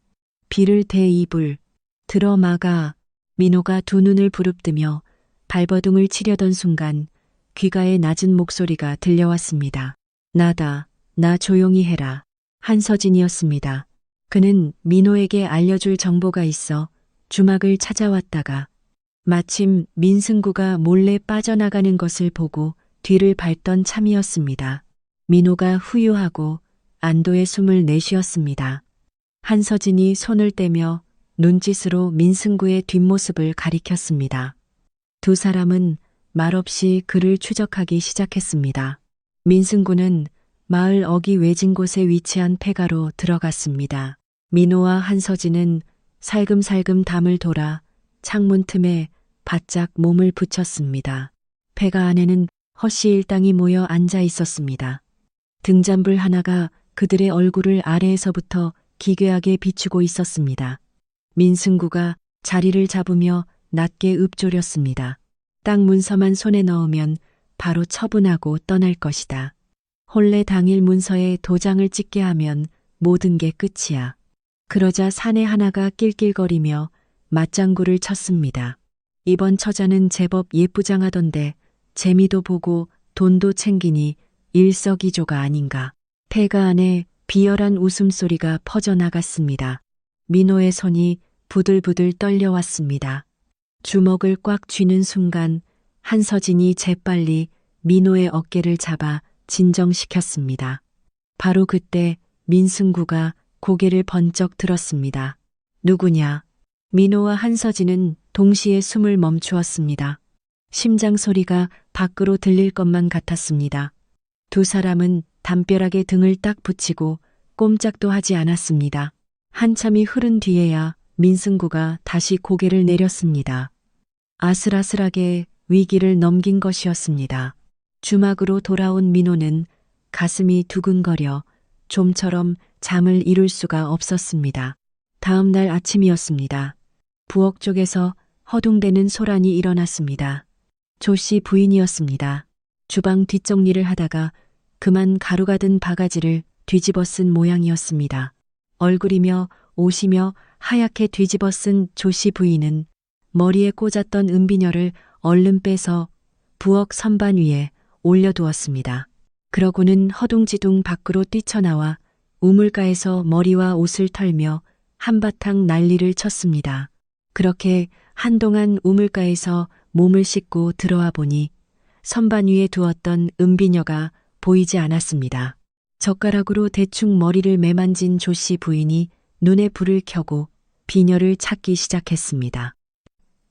비를 대 입을 틀어막아 민호가 두 눈을 부릅뜨며 발버둥을 치려던 순간 귀가에 낮은 목소리가 들려왔습니다. 나다. 나 조용히 해라. 한서진이었습니다. 그는 민호에게 알려줄 정보가 있어 주막을 찾아왔다가 마침 민승구가 몰래 빠져나가는 것을 보고 뒤를 밟던 참이었습니다. 민호가 후유하고 안도의 숨을 내쉬었습니다. 한서진이 손을 떼며 눈짓으로 민승구의 뒷모습을 가리켰습니다. 두 사람은 말없이 그를 추적하기 시작했습니다. 민승구는 마을 어기 외진 곳에 위치한 폐가로 들어갔습니다. 민호와 한서진은 살금살금 담을 돌아 창문 틈에 바짝 몸을 붙였습니다. 폐가 안에는 허씨일당이 모여 앉아 있었습니다. 등잔불 하나가 그들의 얼굴을 아래에서부터 기괴하게 비추고 있었습니다. 민승구가 자리를 잡으며 낮게 읊조렸습니다. 딱 문서만 손에 넣으면 바로 처분하고 떠날 것이다. 혼례 당일 문서에 도장을 찍게 하면 모든 게 끝이야. 그러자 사내 하나가 낄낄거리며 맞장구를 쳤습니다. 이번 처자는 제법 예쁘장하던데 재미도 보고 돈도 챙기니 일석이조가 아닌가. 폐가 안에 비열한 웃음소리가 퍼져나갔습니다. 민호의 손이 부들부들 떨려왔습니다. 주먹을 꽉 쥐는 순간 한서진이 재빨리 민호의 어깨를 잡아 진정시켰습니다. 바로 그때 민승구가 고개를 번쩍 들었습니다. 누구냐? 민호와 한서진은 동시에 숨을 멈추었습니다. 심장 소리가 밖으로 들릴 것만 같았습니다. 두 사람은 담벼락에 등을 딱 붙이고 꼼짝도 하지 않았습니다. 한참이 흐른 뒤에야 민승구가 다시 고개를 내렸습니다. 아슬아슬하게 위기를 넘긴 것이었습니다. 주막으로 돌아온 민호는 가슴이 두근거려 좀처럼 잠을 이룰 수가 없었습니다. 다음 날 아침이었습니다. 부엌 쪽에서 허둥대는 소란이 일어났습니다. 조씨 부인이었습니다. 주방 뒷정리를 하다가 그만 가루가 든 바가지를 뒤집어 쓴 모양이었습니다. 얼굴이며 옷이며 하얗게 뒤집어 쓴 조씨 부인은 머리에 꽂았던 은비녀를 얼른 빼서 부엌 선반 위에 올려두었습니다. 그러고는 허둥지둥 밖으로 뛰쳐나와 우물가에서 머리와 옷을 털며 한바탕 난리를 쳤습니다. 그렇게 한동안 우물가에서 몸을 씻고 들어와 보니 선반 위에 두었던 은비녀가 보이지 않았습니다. 젓가락으로 대충 머리를 매만진 조씨 부인이 눈에 불을 켜고 비녀를 찾기 시작했습니다.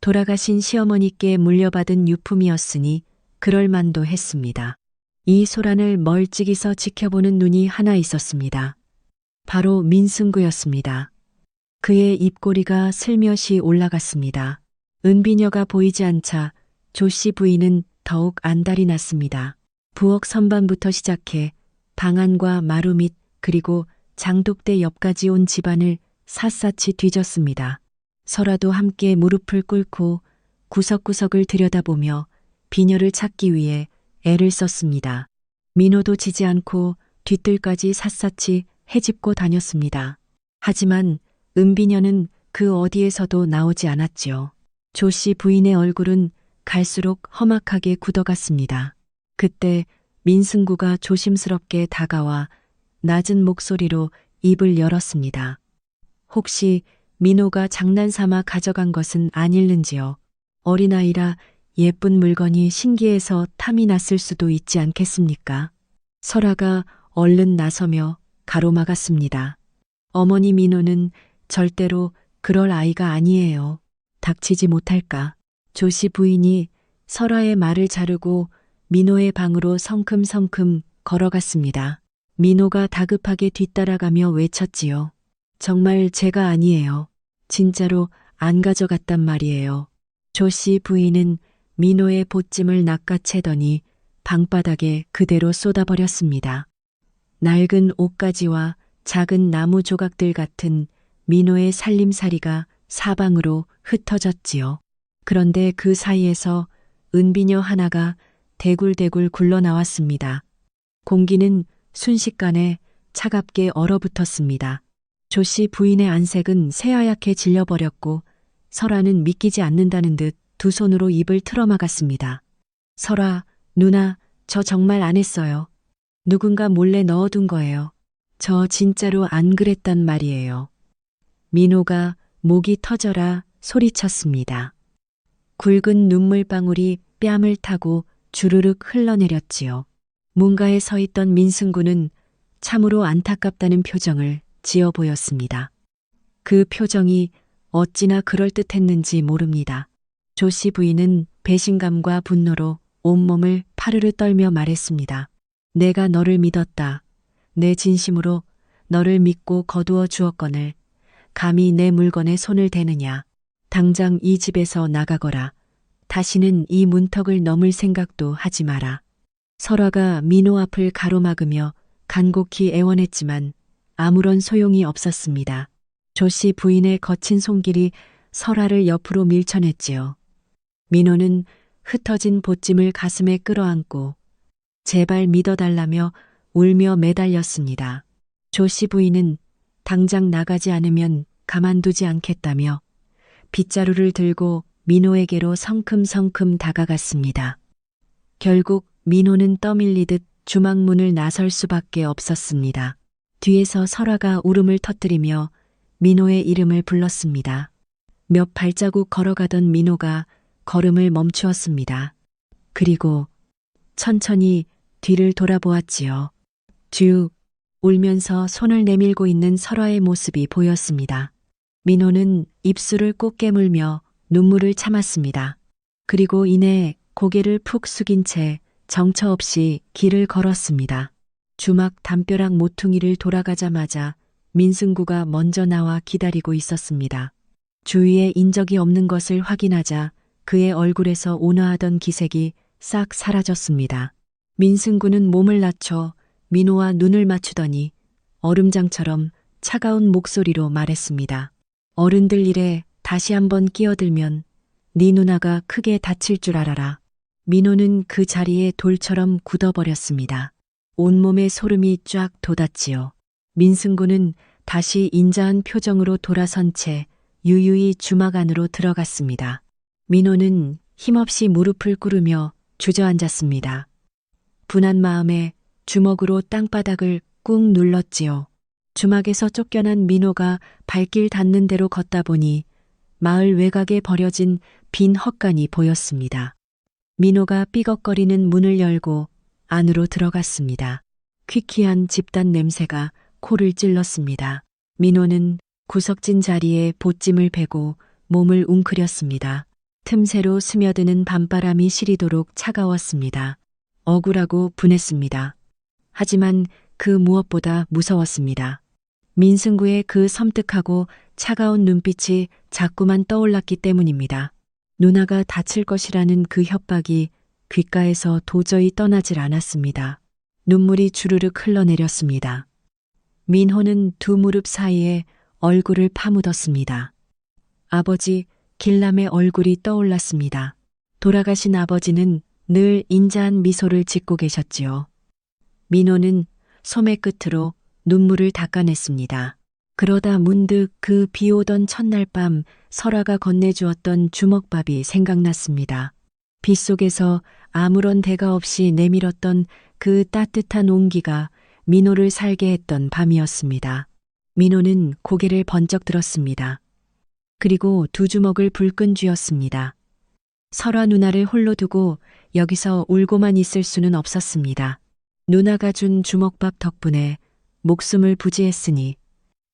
돌아가신 시어머니께 물려받은 유품이었으니 그럴만도 했습니다. 이 소란을 멀찍이서 지켜보는 눈이 하나 있었습니다. 바로 민승구였습니다. 그의 입꼬리가 슬며시 올라갔습니다. 은비녀가 보이지 않자 조씨 부인은 더욱 안달이 났습니다. 부엌 선반부터 시작해 방 안과 마루 밑 그리고 장독대 옆까지 온 집안을 샅샅이 뒤졌습니다. 설아도 함께 무릎을 꿇고 구석구석을 들여다보며 비녀를 찾기 위해 애를 썼습니다. 민호도 지지 않고 뒤뜰까지 샅샅이 헤집고 다녔습니다. 하지만 은비녀는 그 어디에서도 나오지 않았지요. 조씨 부인의 얼굴은 갈수록 험악하게 굳어갔습니다. 그때 민승구가 조심스럽게 다가와 낮은 목소리로 입을 열었습니다. 혹시 민호가 장난삼아 가져간 것은 아닐는지요. 어린아이라 예쁜 물건이 신기해서 탐이 났을 수도 있지 않겠습니까? 설아가 얼른 나서며 가로막았습니다. 어머니 민호는 절대로 그럴 아이가 아니에요. 닥치지 못할까. 조씨 부인이 설아의 말을 자르고 민호의 방으로 성큼성큼 걸어갔습니다. 민호가 다급하게 뒤따라가며 외쳤지요. 정말 제가 아니에요. 진짜로 안 가져갔단 말이에요. 조씨 부인은 민호의 보찜을 낚아채더니 방바닥에 그대로 쏟아버렸습니다. 낡은 옷가지와 작은 나무 조각들 같은 민호의 살림살이가 사방으로 흩어졌지요. 그런데 그 사이에서 은비녀 하나가 대굴대굴 굴러나왔습니다. 공기는 순식간에 차갑게 얼어붙었습니다. 조씨 부인의 안색은 새하얗게 질려버렸고 설아는 믿기지 않는다는 듯 두 손으로 입을 틀어막았습니다. 설아, 누나, 저 정말 안 했어요. 누군가 몰래 넣어둔 거예요. 저 진짜로 안 그랬단 말이에요. 민호가 목이 터져라 소리쳤습니다. 굵은 눈물방울이 뺨을 타고 주르륵 흘러내렸지요. 문가에 서 있던 민승구는 참으로 안타깝다는 표정을 지어 보였습니다. 그 표정이 어찌나 그럴듯했는지 모릅니다. 조씨 부인은 배신감과 분노로 온몸을 파르르 떨며 말했습니다. 내가 너를 믿었다. 내 진심으로 너를 믿고 거두어 주었거늘 감히 내 물건에 손을 대느냐. 당장 이 집에서 나가거라. 다시는 이 문턱을 넘을 생각도 하지 마라. 설아가 민호 앞을 가로막으며 간곡히 애원했지만 아무런 소용이 없었습니다. 조씨 부인의 거친 손길이 설아를 옆으로 밀쳐냈지요. 민호는 흩어진 보찜을 가슴에 끌어안고 제발 믿어달라며 울며 매달렸습니다. 조씨 부인은 당장 나가지 않으면 가만두지 않겠다며 빗자루를 들고 민호에게로 성큼성큼 다가갔습니다. 결국 민호는 떠밀리듯 주막문을 나설 수밖에 없었습니다. 뒤에서 설아가 울음을 터뜨리며 민호의 이름을 불렀습니다. 몇 발자국 걸어가던 민호가 걸음을 멈추었습니다. 그리고 천천히 뒤를 돌아보았지요. 쭉 울면서 손을 내밀고 있는 설아의 모습이 보였습니다. 민호는 입술을 꼭 깨물며 눈물을 참았습니다. 그리고 이내 고개를 푹 숙인 채 정처 없이 길을 걸었습니다. 주막 담벼락 모퉁이를 돌아가자마자 민승구가 먼저 나와 기다리고 있었습니다. 주위에 인적이 없는 것을 확인하자 그의 얼굴에서 온화하던 기색이 싹 사라졌습니다. 민승구는 몸을 낮춰 민호와 눈을 맞추더니 얼음장처럼 차가운 목소리로 말했습니다. 어른들 일에 다시 한번 끼어들면 네 누나가 크게 다칠 줄 알아라. 민호는 그 자리에 돌처럼 굳어버렸습니다. 온몸에 소름이 쫙 돋았지요. 민승구는 다시 인자한 표정으로 돌아선 채 유유히 주막 안으로 들어갔습니다. 민호는 힘없이 무릎을 꿇으며 주저앉았습니다. 분한 마음에 주먹으로 땅바닥을 꾹 눌렀지요. 주막에서 쫓겨난 민호가 발길 닿는 대로 걷다 보니 마을 외곽에 버려진 빈 헛간이 보였습니다. 민호가 삐걱거리는 문을 열고 안으로 들어갔습니다. 퀴퀴한 집단 냄새가 코를 찔렀습니다. 민호는 구석진 자리에 보찜을 베고 몸을 웅크렸습니다. 틈새로 스며드는 밤바람이 시리도록 차가웠습니다. 억울하고 분했습니다. 하지만 그 무엇보다 무서웠습니다. 민승구의 그 섬뜩하고 차가운 눈빛이 자꾸만 떠올랐기 때문입니다. 누나가 다칠 것이라는 그 협박이 귓가에서 도저히 떠나질 않았습니다. 눈물이 주르륵 흘러내렸습니다. 민호는 두 무릎 사이에 얼굴을 파묻었습니다. 아버지 길남의 얼굴이 떠올랐습니다. 돌아가신 아버지는 늘 인자한 미소를 짓고 계셨지요. 민호는 소매 끝으로 눈물을 닦아냈습니다. 그러다 문득 그 비오던 첫날 밤 설아가 건네주었던 주먹밥이 생각났습니다. 빗속에서 아무런 대가 없이 내밀었던 그 따뜻한 온기가 민호를 살게 했던 밤이었습니다. 민호는 고개를 번쩍 들었습니다. 그리고 두 주먹을 불끈 쥐었습니다. 설아 누나를 홀로 두고 여기서 울고만 있을 수는 없었습니다. 누나가 준 주먹밥 덕분에 목숨을 부지했으니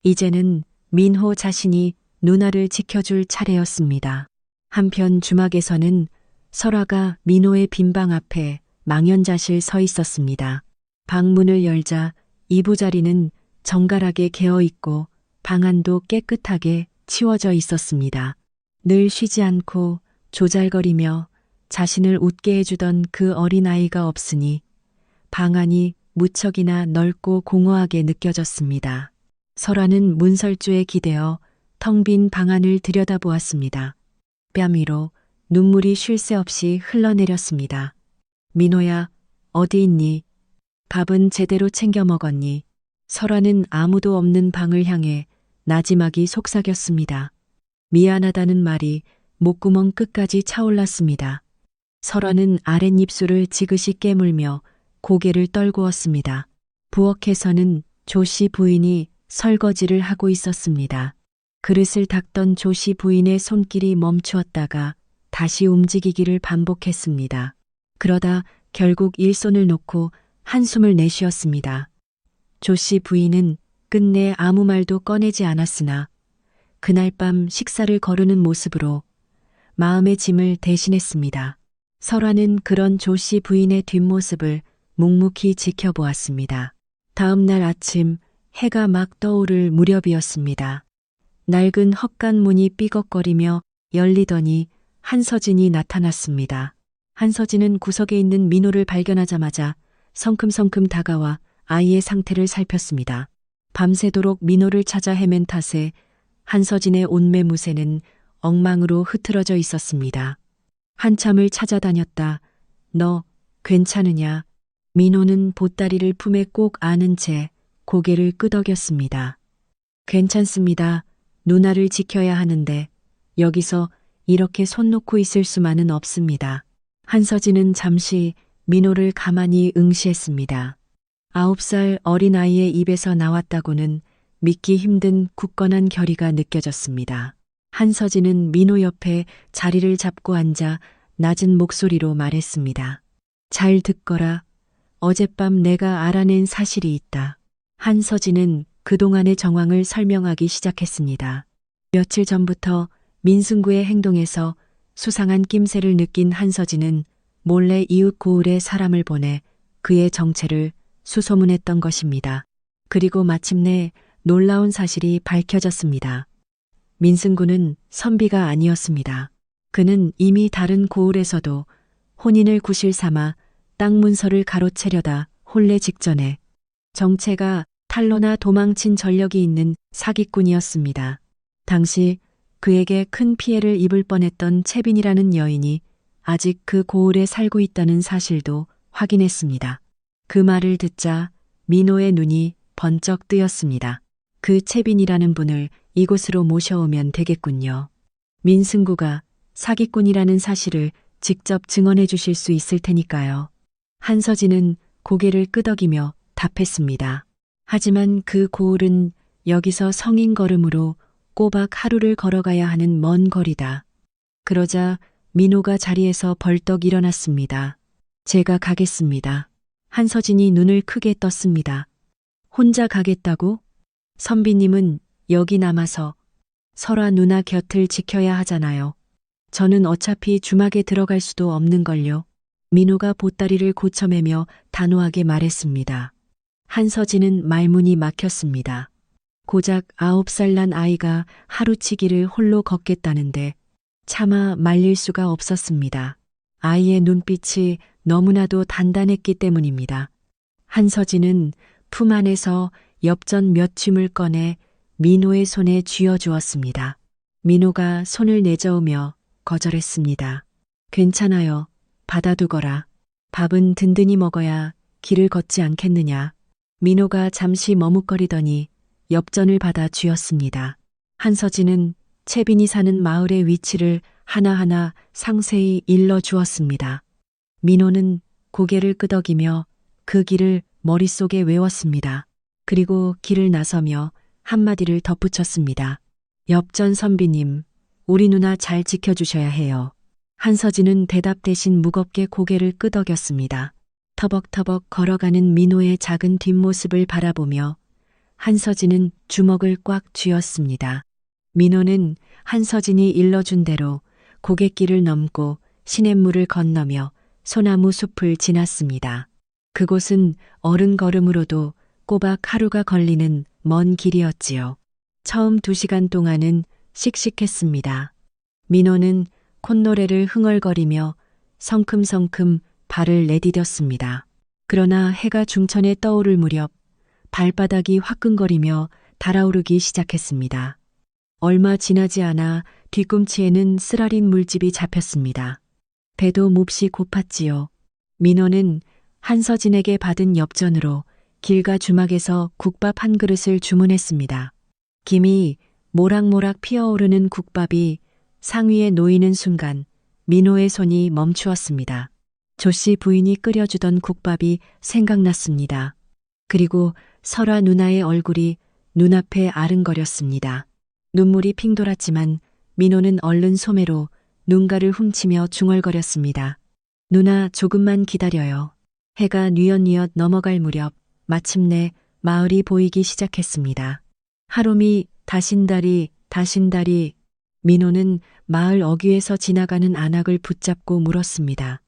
이제는 민호 자신이 누나를 지켜줄 차례였습니다. 한편 주막에서는 설아가 민호의 빈방 앞에 망연자실 서 있었습니다. 방문을 열자 이부자리는 정갈하게 개어 있고 방안도 깨끗하게 치워져 있었습니다. 늘 쉬지 않고 조잘거리며 자신을 웃게 해주던 그 어린아이가 없으니 방안이 무척이나 넓고 공허하게 느껴졌습니다. 설아는 문설주에 기대어 텅 빈 방안을 들여다보았습니다. 뺨 위로 눈물이 쉴 새 없이 흘러내렸습니다. 민호야, 어디 있니? 밥은 제대로 챙겨 먹었니? 설아는 아무도 없는 방을 향해 나지막이 속삭였습니다. 미안하다는 말이 목구멍 끝까지 차올랐습니다. 설아는 아랫입술을 지그시 깨물며 고개를 떨구었습니다. 부엌에서는 조씨 부인이 설거지를 하고 있었습니다. 그릇을 닦던 조씨 부인의 손길이 멈추었다가 다시 움직이기를 반복했습니다. 그러다 결국 일손을 놓고 한숨을 내쉬었습니다. 조씨 부인은 끝내 아무 말도 꺼내지 않았으나 그날 밤 식사를 거르는 모습으로 마음의 짐을 대신했습니다. 설아는 그런 조씨 부인의 뒷모습을 묵묵히 지켜보았습니다. 다음 날 아침 해가 막 떠오를 무렵이었습니다. 낡은 헛간문이 삐걱거리며 열리더니 한서진이 나타났습니다. 한서진은 구석에 있는 민호를 발견하자마자 성큼성큼 다가와 아이의 상태를 살폈습니다. 밤새도록 민호를 찾아 헤맨 탓에 한서진의 온매무새는 엉망으로 흐트러져 있었습니다. 한참을 찾아다녔다. 너 괜찮으냐? 민호는 보따리를 품에 꼭 안은 채 고개를 끄덕였습니다. 괜찮습니다. 누나를 지켜야 하는데 여기서 이렇게 손 놓고 있을 수만은 없습니다. 한서진은 잠시 민호를 가만히 응시했습니다. 9살 어린아이의 입에서 나왔다고는 믿기 힘든 굳건한 결의가 느껴졌습니다. 한서진은 민호 옆에 자리를 잡고 앉아 낮은 목소리로 말했습니다. 잘 듣거라. 어젯밤 내가 알아낸 사실이 있다. 한서진은 그동안의 정황을 설명하기 시작했습니다. 며칠 전부터 민승구의 행동에서 수상한 낌새를 느낀 한서진은 몰래 이웃 고을에 사람을 보내 그의 정체를 수소문했던 것입니다. 그리고 마침내 놀라운 사실이 밝혀졌습니다. 민승구는 선비가 아니었습니다. 그는 이미 다른 고을에서도 혼인을 구실 삼아 땅 문서를 가로채려다 혼례 직전에 정체가 탈로나 도망친 전력이 있는 사기꾼이었습니다. 당시 그에게 큰 피해를 입을 뻔했던 채빈이라는 여인이 아직 그 고을에 살고 있다는 사실도 확인했습니다. 그 말을 듣자 민호의 눈이 번쩍 뜨였습니다. 그 채빈이라는 분을 이곳으로 모셔오면 되겠군요. 민승구가 사기꾼이라는 사실을 직접 증언해 주실 수 있을 테니까요. 한서진은 고개를 끄덕이며 답했습니다. 하지만 그 고을은 여기서 성인 걸음으로 꼬박 하루를 걸어가야 하는 먼 거리다. 그러자 민호가 자리에서 벌떡 일어났습니다. 제가 가겠습니다. 한서진이 눈을 크게 떴습니다. 혼자 가겠다고? 선비님은 여기 남아서 설아 누나 곁을 지켜야 하잖아요. 저는 어차피 주막에 들어갈 수도 없는걸요. 민호가 보따리를 고쳐매며 단호하게 말했습니다. 한서진은 말문이 막혔습니다. 고작 9살 난 아이가 하루치기를 홀로 걷겠다는데 차마 말릴 수가 없었습니다. 아이의 눈빛이 너무나도 단단했기 때문입니다. 한서진은 품 안에서 엽전 몇 줌을 꺼내 민호의 손에 쥐어주었습니다. 민호가 손을 내저으며 거절했습니다. 괜찮아요. 받아두거라. 밥은 든든히 먹어야 길을 걷지 않겠느냐. 민호가 잠시 머뭇거리더니 엽전을 받아 쥐었습니다. 한서진은 채빈이 사는 마을의 위치를 하나하나 상세히 일러 주었습니다. 민호는 고개를 끄덕이며 그 길을 머릿속에 외웠습니다. 그리고 길을 나서며 한마디를 덧붙였습니다. 엽전 선비님, 우리 누나 잘 지켜주셔야 해요. 한서진은 대답 대신 무겁게 고개를 끄덕였습니다. 터벅터벅 걸어가는 민호의 작은 뒷모습을 바라보며 한서진은 주먹을 꽉 쥐었습니다. 민호는 한서진이 일러준 대로 고갯길을 넘고 시냇물을 건너며 소나무 숲을 지났습니다. 그곳은 어른 걸음으로도 꼬박 하루가 걸리는 먼 길이었지요. 처음 2시간 동안은 씩씩했습니다. 민호는 콧노래를 흥얼거리며 성큼성큼 발을 내디뎠습니다. 그러나 해가 중천에 떠오를 무렵 발바닥이 화끈거리며 달아오르기 시작했습니다. 얼마 지나지 않아 뒤꿈치에는 쓰라린 물집이 잡혔습니다. 배도 몹시 고팠지요. 민호는 한서진에게 받은 엽전으로 길가 주막에서 국밥 한 그릇을 주문했습니다. 김이 모락모락 피어오르는 국밥이 상위에 놓이는 순간 민호의 손이 멈추었습니다. 조씨 부인이 끓여주던 국밥이 생각났습니다. 그리고 설아 누나의 얼굴이 눈앞에 아른거렸습니다. 눈물이 핑 돌았지만 민호는 얼른 소매로 눈가를 훔치며 중얼거렸습니다. 누나 조금만 기다려요. 해가 뉘엿뉘엿 넘어갈 무렵 마침내 마을이 보이기 시작했습니다. 하루미 다신다리 민호는 마을 어귀에서 지나가는 안악을 붙잡고 물었습니다.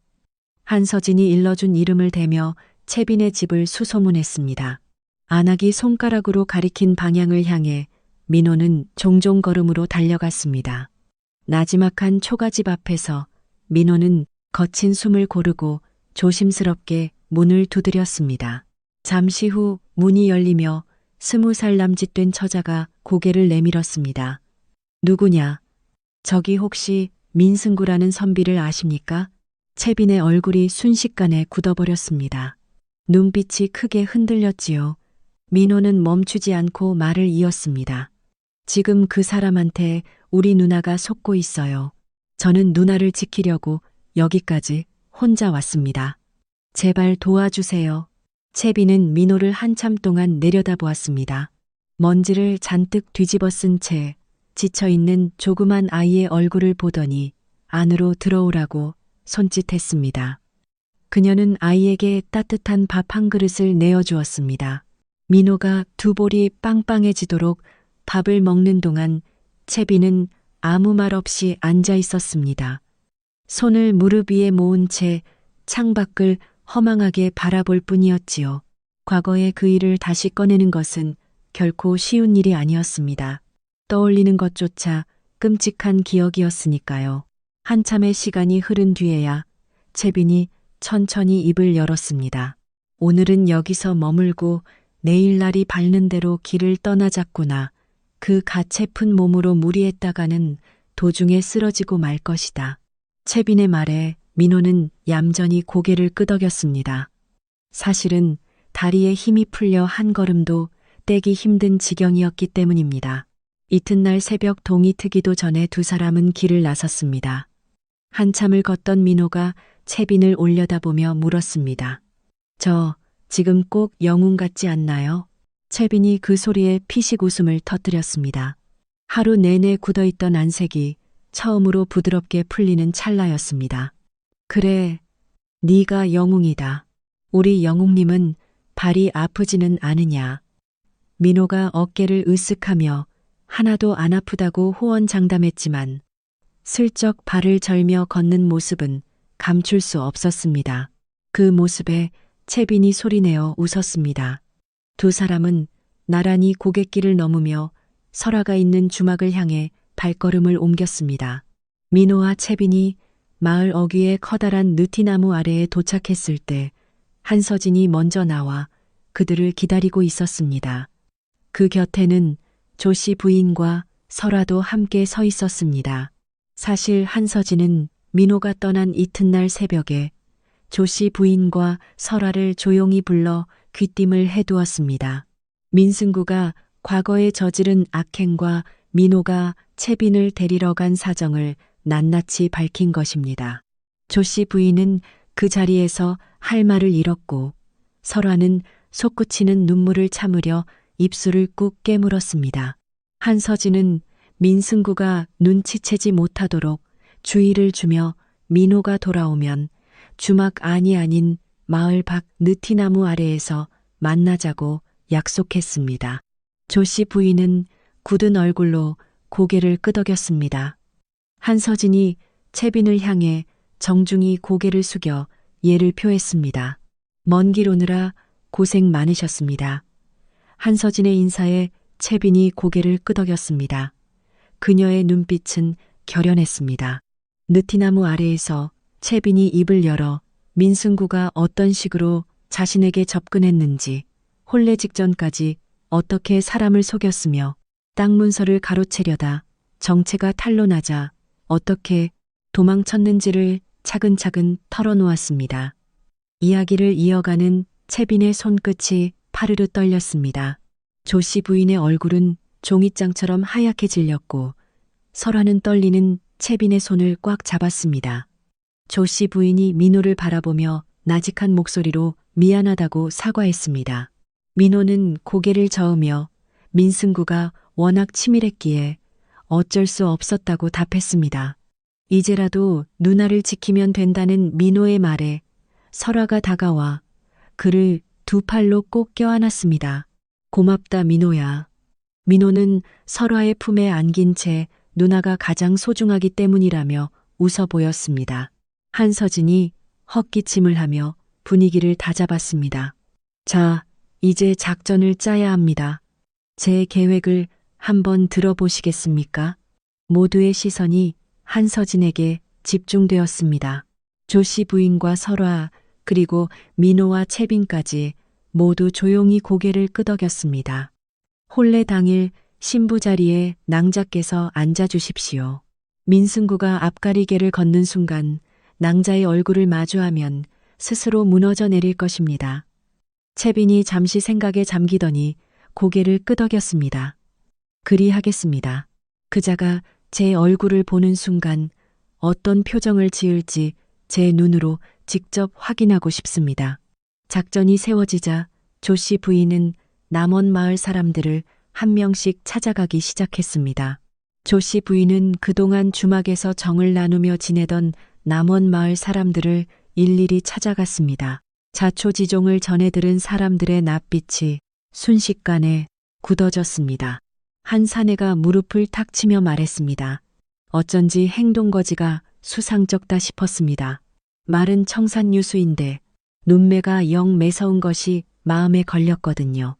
한서진이 일러준 이름을 대며 채빈의 집을 수소문했습니다. 안악이 손가락으로 가리킨 방향을 향해 민호는 종종 걸음으로 달려갔습니다. 나지막한 초가집 앞에서 민호는 거친 숨을 고르고 조심스럽게 문을 두드렸습니다. 잠시 후 문이 열리며 20살 남짓된 처자가 고개를 내밀었습니다. 누구냐? 저기 혹시 민승구라는 선비를 아십니까? 채빈의 얼굴이 순식간에 굳어버렸습니다. 눈빛이 크게 흔들렸지요. 민호는 멈추지 않고 말을 이었습니다. 지금 그 사람한테 우리 누나가 속고 있어요. 저는 누나를 지키려고 여기까지 혼자 왔습니다. 제발 도와주세요. 채빈은 민호를 한참 동안 내려다보았습니다. 먼지를 잔뜩 뒤집어 쓴 채 지쳐있는 조그만 아이의 얼굴을 보더니 안으로 들어오라고 손짓했습니다. 그녀는 아이에게 따뜻한 밥 한 그릇을 내어주었습니다. 민호가 두 볼이 빵빵해지도록 밥을 먹는 동안 채빈은 아무 말 없이 앉아 있었습니다. 손을 무릎 위에 모은 채 창밖을 허망하게 바라볼 뿐이었지요. 과거의 그 일을 다시 꺼내는 것은 결코 쉬운 일이 아니었습니다. 떠올리는 것조차 끔찍한 기억이었으니까요. 한참의 시간이 흐른 뒤에야 채빈이 천천히 입을 열었습니다. 오늘은 여기서 머물고 내일 날이 밝는 대로 길을 떠나자꾸나. 그 가채픈 몸으로 무리했다가는 도중에 쓰러지고 말 것이다. 채빈의 말에 민호는 얌전히 고개를 끄덕였습니다. 사실은 다리에 힘이 풀려 한 걸음도 떼기 힘든 지경이었기 때문입니다. 이튿날 새벽 동이 트기도 전에 두 사람은 길을 나섰습니다. 한참을 걷던 민호가 채빈을 올려다보며 물었습니다. 저 지금 꼭 영웅 같지 않나요? 채빈이 그 소리에 피식 웃음을 터뜨렸습니다. 하루 내내 굳어있던 안색이 처음으로 부드럽게 풀리는 찰나였습니다. 그래, 네가 영웅이다. 우리 영웅님은 발이 아프지는 않으냐. 민호가 어깨를 으쓱하며 하나도 안 아프다고 호언장담했지만 슬쩍 발을 절며 걷는 모습은 감출 수 없었습니다. 그 모습에 채빈이 소리내어 웃었습니다. 두 사람은 나란히 고갯길을 넘으며 설아가 있는 주막을 향해 발걸음을 옮겼습니다. 민호와 채빈이 마을 어귀의 커다란 느티나무 아래에 도착했을 때 한서진이 먼저 나와 그들을 기다리고 있었습니다. 그 곁에는 조씨 부인과 설아도 함께 서 있었습니다. 사실 한서진은 민호가 떠난 이튿날 새벽에 조씨 부인과 설아를 조용히 불러 귀띔을 해두었습니다. 민승구가 과거에 저지른 악행과 민호가 채빈을 데리러 간 사정을 낱낱이 밝힌 것입니다. 조씨 부인은 그 자리에서 할 말을 잃었고 설아는 솟구치는 눈물을 참으려 입술을 꾹 깨물었습니다. 한서진은 민승구가 눈치채지 못하도록 주의를 주며 민호가 돌아오면 주막 안이 아닌 마을 밖 느티나무 아래에서 만나자고 약속했습니다. 조씨 부인은 굳은 얼굴로 고개를 끄덕였습니다. 한서진이 채빈을 향해 정중히 고개를 숙여 예를 표했습니다. 먼 길 오느라 고생 많으셨습니다. 한서진의 인사에 채빈이 고개를 끄덕였습니다. 그녀의 눈빛은 결연했습니다. 느티나무 아래에서 채빈이 입을 열어 민승구가 어떤 식으로 자신에게 접근했는지, 혼례 직전까지 어떻게 사람을 속였으며 땅 문서를 가로채려다 정체가 탄로나자 어떻게 도망쳤는지를 차근차근 털어놓았습니다. 이야기를 이어가는 채빈의 손끝이 파르르 떨렸습니다. 조씨 부인의 얼굴은 종이장처럼 하얗게 질렸고 설아는 떨리는 채빈의 손을 꽉 잡았습니다. 조씨 부인이 민호를 바라보며 나직한 목소리로 미안하다고 사과했습니다. 민호는 고개를 저으며 민승구가 워낙 치밀했기에 어쩔 수 없었다고 답했습니다. 이제라도 누나를 지키면 된다는 민호의 말에 설아가 다가와 그를 두 팔로 꼭 껴안았습니다. 고맙다 민호야. 민호는 설아의 품에 안긴 채 누나가 가장 소중하기 때문이라며 웃어 보였습니다. 한서진이 헛기침을 하며 분위기를 다잡았습니다. 자, 이제 작전을 짜야 합니다. 제 계획을 한번 들어보시겠습니까? 모두의 시선이 한서진에게 집중되었습니다. 조씨 부인과 설아 그리고 민호와 채빈까지 모두 조용히 고개를 끄덕였습니다. 혼례 당일 신부 자리에 낭자께서 앉아주십시오. 민승구가 앞가리개를 걷는 순간 낭자의 얼굴을 마주하면 스스로 무너져 내릴 것입니다. 채빈이 잠시 생각에 잠기더니 고개를 끄덕였습니다. 그리하겠습니다. 그자가 제 얼굴을 보는 순간 어떤 표정을 지을지 제 눈으로 직접 확인하고 싶습니다. 작전이 세워지자 조씨 부인은 남원 마을 사람들을 한 명씩 찾아가기 시작했습니다. 조씨 부인은 그동안 주막에서 정을 나누며 지내던 남원 마을 사람들을 일일이 찾아갔습니다. 자초지종을 전해 들은 사람들의 낯빛이 순식간에 굳어졌습니다. 한 사내가 무릎을 탁 치며 말했습니다. 어쩐지 행동거지가 수상쩍다 싶었습니다. 말은 청산유수인데 눈매가 영 매서운 것이 마음에 걸렸거든요.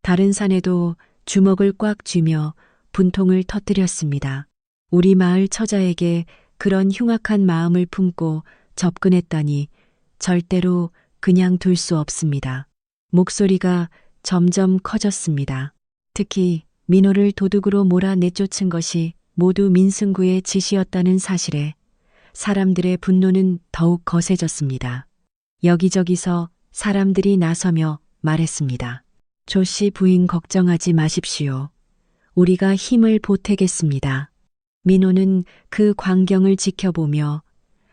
다른 사내도 주먹을 꽉 쥐며 분통을 터뜨렸습니다. 우리 마을 처자에게 그런 흉악한 마음을 품고 접근했다니 절대로 그냥 둘 수 없습니다. 목소리가 점점 커졌습니다. 특히 민호를 도둑으로 몰아 내쫓은 것이 모두 민승구의 짓이었다는 사실에 사람들의 분노는 더욱 거세졌습니다. 여기저기서 사람들이 나서며 말했습니다. 조씨 부인 걱정하지 마십시오. 우리가 힘을 보태겠습니다. 민호는 그 광경을 지켜보며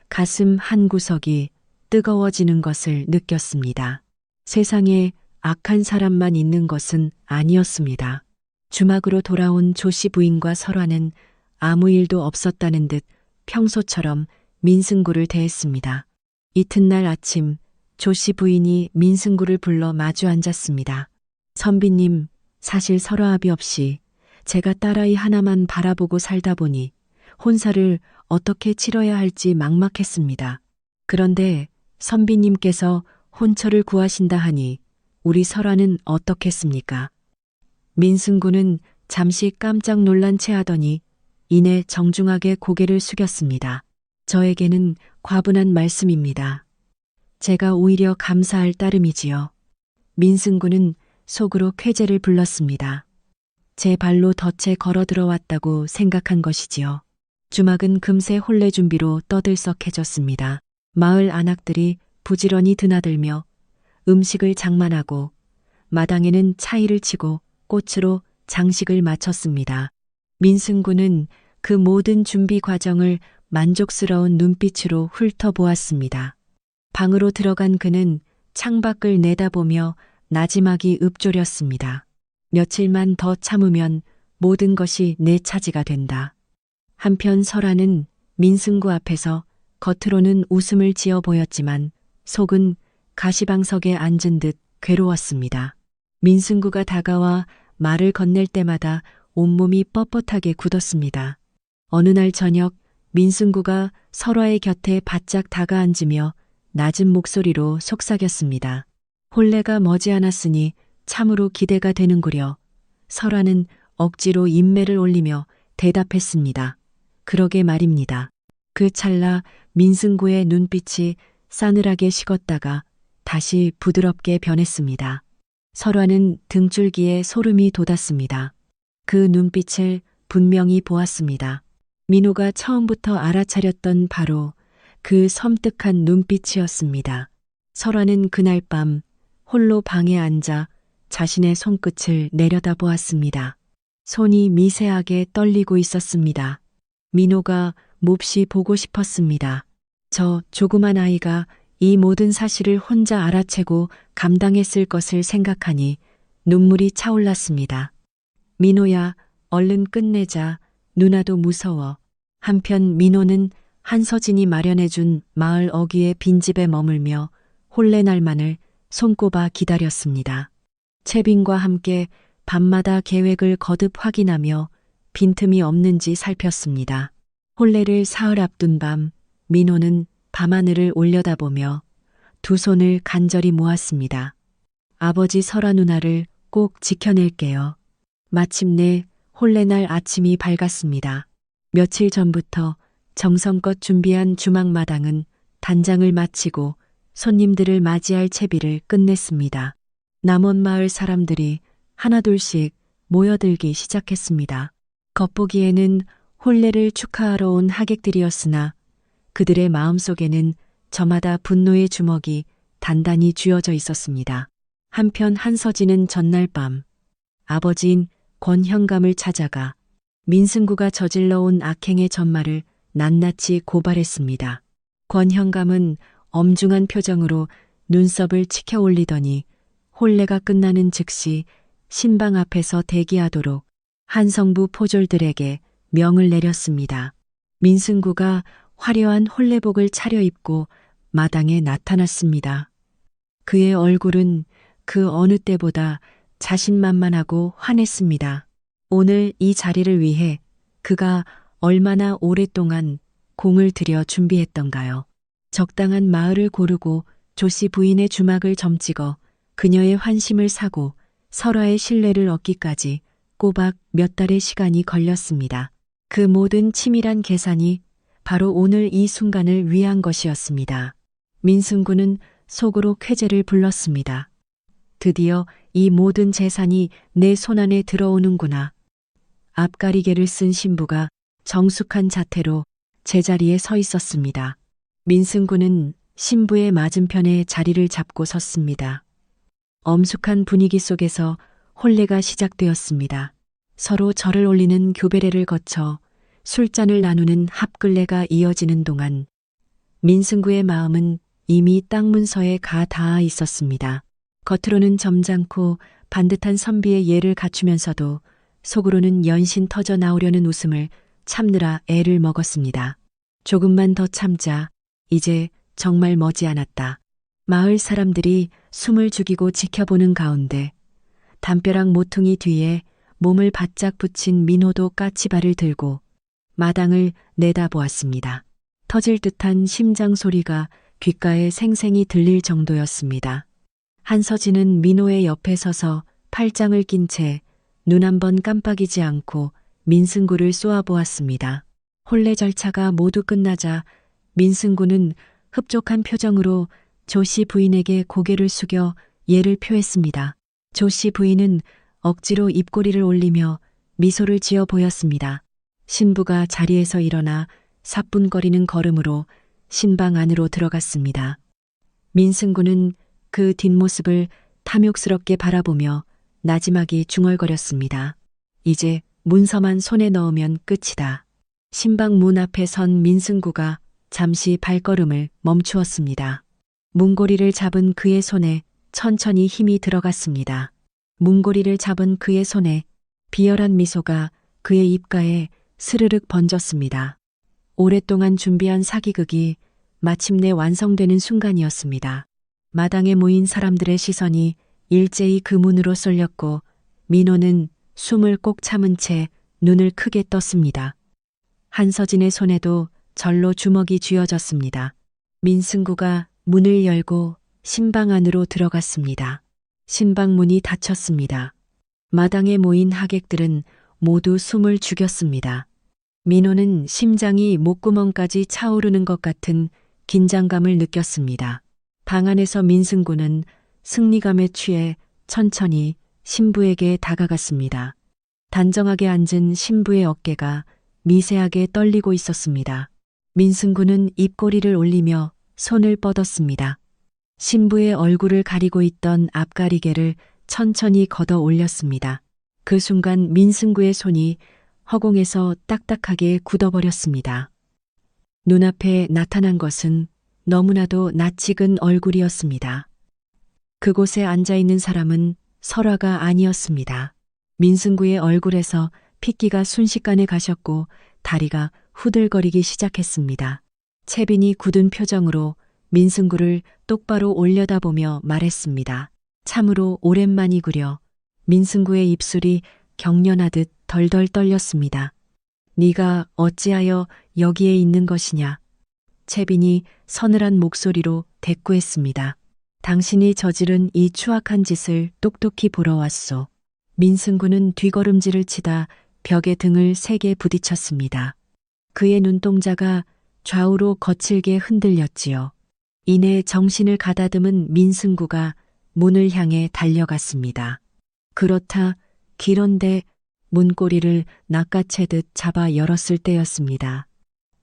가슴 한 구석이 뜨거워지는 것을 느꼈습니다. 세상에 악한 사람만 있는 것은 아니었습니다. 주막으로 돌아온 조씨 부인과 설아는 아무 일도 없었다는 듯 평소처럼 민승구를 대했습니다. 이튿날 아침 조씨 부인이 민승구를 불러 마주 앉았습니다. 선비님, 사실 설아합의 없이 제가 딸아이 하나만 바라보고 살다 보니 혼사를 어떻게 치러야 할지 막막했습니다. 그런데 선비님께서 혼처를 구하신다 하니 우리 설아는 어떻겠습니까? 민승구는 잠시 깜짝 놀란 채 하더니 이내 정중하게 고개를 숙였습니다. 저에게는 과분한 말씀입니다. 제가 오히려 감사할 따름이지요. 민승구는 속으로 쾌재를 불렀습니다. 제 발로 덫에 걸어 들어왔다고 생각한 것이지요. 주막은 금세 혼례 준비로 떠들썩해졌습니다. 마을 안악들이 부지런히 드나들며 음식을 장만하고 마당에는 차이를 치고 꽃으로 장식을 마쳤습니다. 민승구는 그 모든 준비 과정을 만족스러운 눈빛으로 훑어보았습니다. 방으로 들어간 그는 창밖을 내다보며 나지막이 읊조렸습니다. 며칠만 더 참으면 모든 것이 내 차지가 된다. 한편 설아는 민승구 앞에서 겉으로는 웃음을 지어 보였지만 속은 가시방석에 앉은 듯 괴로웠습니다. 민승구가 다가와 말을 건넬 때마다 온몸이 뻣뻣하게 굳었습니다. 어느 날 저녁 민승구가 설아의 곁에 바짝 다가앉으며 낮은 목소리로 속삭였습니다. 혼례가 머지않았으니 참으로 기대가 되는구려. 설아는 억지로 인매를 올리며 대답했습니다. 그러게 말입니다. 그 찰나 민승구의 눈빛이 싸늘하게 식었다가 다시 부드럽게 변했습니다. 설아는 등줄기에 소름이 돋았습니다. 그 눈빛을 분명히 보았습니다. 민호가 처음부터 알아차렸던 바로 그 섬뜩한 눈빛이었습니다. 설아는 그날 밤 홀로 방에 앉아 자신의 손끝을 내려다보았습니다. 손이 미세하게 떨리고 있었습니다. 민호가 몹시 보고 싶었습니다. 저 조그만 아이가 이 모든 사실을 혼자 알아채고 감당했을 것을 생각하니 눈물이 차올랐습니다. 민호야, 얼른 끝내자. 누나도 무서워. 한편 민호는 한서진이 마련해준 마을 어귀의 빈집에 머물며 혼례 날만을 손꼽아 기다렸습니다. 채빈과 함께 밤마다 계획을 거듭 확인하며 빈틈이 없는지 살폈습니다. 혼례를 사흘 앞둔 밤 민호는 밤하늘을 올려다보며 두 손을 간절히 모았습니다. 아버지 설아 누나를 꼭 지켜낼게요. 마침내 혼례날 아침이 밝았습니다. 며칠 전부터 정성껏 준비한 주막마당은 단장을 마치고 손님들을 맞이할 채비를 끝냈습니다. 남원 마을 사람들이 하나둘씩 모여들기 시작했습니다. 겉보기에는 혼례를 축하하러 온 하객들이었으나 그들의 마음속에는 저마다 분노의 주먹이 단단히 쥐어져 있었습니다. 한편 한서진은 전날 밤 아버지인 권현감을 찾아가 민승구가 저질러 온 악행의 전말을 낱낱이 고발했습니다. 권현감은 엄중한 표정으로 눈썹을 치켜 올리더니 혼례가 끝나는 즉시 신방 앞에서 대기하도록 한성부 포졸들에게 명을 내렸습니다. 민승구가 화려한 혼례복을 차려입고 마당에 나타났습니다. 그의 얼굴은 그 어느 때보다 자신만만하고 환했습니다. 오늘 이 자리를 위해 그가 얼마나 오랫동안 공을 들여 준비했던가요. 적당한 마을을 고르고 조씨 부인의 주막을 점찍어 그녀의 환심을 사고 설아의 신뢰를 얻기까지 꼬박 몇 달의 시간이 걸렸습니다. 그 모든 치밀한 계산이 바로 오늘 이 순간을 위한 것이었습니다. 민승구는 속으로 쾌재를 불렀습니다. 드디어 이 모든 재산이 내 손안에 들어오는구나. 앞가리개를 쓴 신부가 정숙한 자태로 제자리에 서 있었습니다. 민승구는 신부의 맞은편에 자리를 잡고 섰습니다. 엄숙한 분위기 속에서 혼례가 시작되었습니다. 서로 절을 올리는 교배례를 거쳐 술잔을 나누는 합글레가 이어지는 동안 민승구의 마음은 이미 땅 문서에 가 닿아 있었습니다. 겉으로는 점잖고 반듯한 선비의 예를 갖추면서도 속으로는 연신 터져 나오려는 웃음을 참느라 애를 먹었습니다. 조금만 더 참자. 이제 정말 머지않았다. 마을 사람들이 숨을 죽이고 지켜보는 가운데 담벼락 모퉁이 뒤에 몸을 바짝 붙인 민호도 까치발을 들고 마당을 내다보았습니다. 터질 듯한 심장 소리가 귓가에 생생히 들릴 정도였습니다. 한서진은 민호의 옆에 서서 팔짱을 낀 채 눈 한 번 깜빡이지 않고 민승구를 쏘아보았습니다. 혼례 절차가 모두 끝나자 민승구는 흡족한 표정으로 조씨 부인에게 고개를 숙여 예를 표했습니다. 조 씨 부인은 억지로 입꼬리를 올리며 미소를 지어 보였습니다. 신부가 자리에서 일어나 사뿐거리는 걸음으로 신방 안으로 들어갔습니다. 민승구는 그 뒷모습을 탐욕스럽게 바라보며 나지막이 중얼거렸습니다. 이제 문서만 손에 넣으면 끝이다. 신방 문 앞에 선 민승구가 잠시 발걸음을 멈추었습니다. 문고리를 잡은 그의 손에 천천히 힘이 들어갔습니다. 문고리를 잡은 그의 손에 비열한 미소가 그의 입가에 스르륵 번졌습니다. 오랫동안 준비한 사기극이 마침내 완성되는 순간이었습니다. 마당에 모인 사람들의 시선이 일제히 그 문으로 쏠렸고 민호는 숨을 꼭 참은 채 눈을 크게 떴습니다. 한서진의 손에도 절로 주먹이 쥐어졌습니다. 민승구가 문을 열고 신방 안으로 들어갔습니다. 신방 문이 닫혔습니다. 마당에 모인 하객들은 모두 숨을 죽였습니다. 민호는 심장이 목구멍까지 차오르는 것 같은 긴장감을 느꼈습니다. 방 안에서 민승구는 승리감에 취해 천천히 신부에게 다가갔습니다. 단정하게 앉은 신부의 어깨가 미세하게 떨리고 있었습니다. 민승구는 입꼬리를 올리며 손을 뻗었습니다. 신부의 얼굴을 가리고 있던 앞가리개를 천천히 걷어 올렸습니다. 그 순간 민승구의 손이 허공에서 딱딱하게 굳어버렸습니다. 눈앞에 나타난 것은 너무나도 낯익은 얼굴이었습니다. 그곳에 앉아있는 사람은 설화가 아니었습니다. 민승구의 얼굴에서 핏기가 순식간에 가셨고 다리가 후들거리기 시작했습니다. 채빈이 굳은 표정으로 민승구를 똑바로 올려다보며 말했습니다. 참으로 오랜만이구려. 민승구의 입술이 경련하듯 덜덜 떨렸습니다. 네가 어찌하여 여기에 있는 것이냐. 채빈이 서늘한 목소리로 대꾸했습니다. 당신이 저지른 이 추악한 짓을 똑똑히 보러 왔소. 민승구는 뒤걸음질을 치다 벽에 등을 세게 부딪혔습니다. 그의 눈동자가 좌우로 거칠게 흔들렸지요. 이내 정신을 가다듬은 민승구가 문을 향해 달려갔습니다. 그렇다 길언데 문고리를 낚아채듯 잡아 열었을 때였습니다.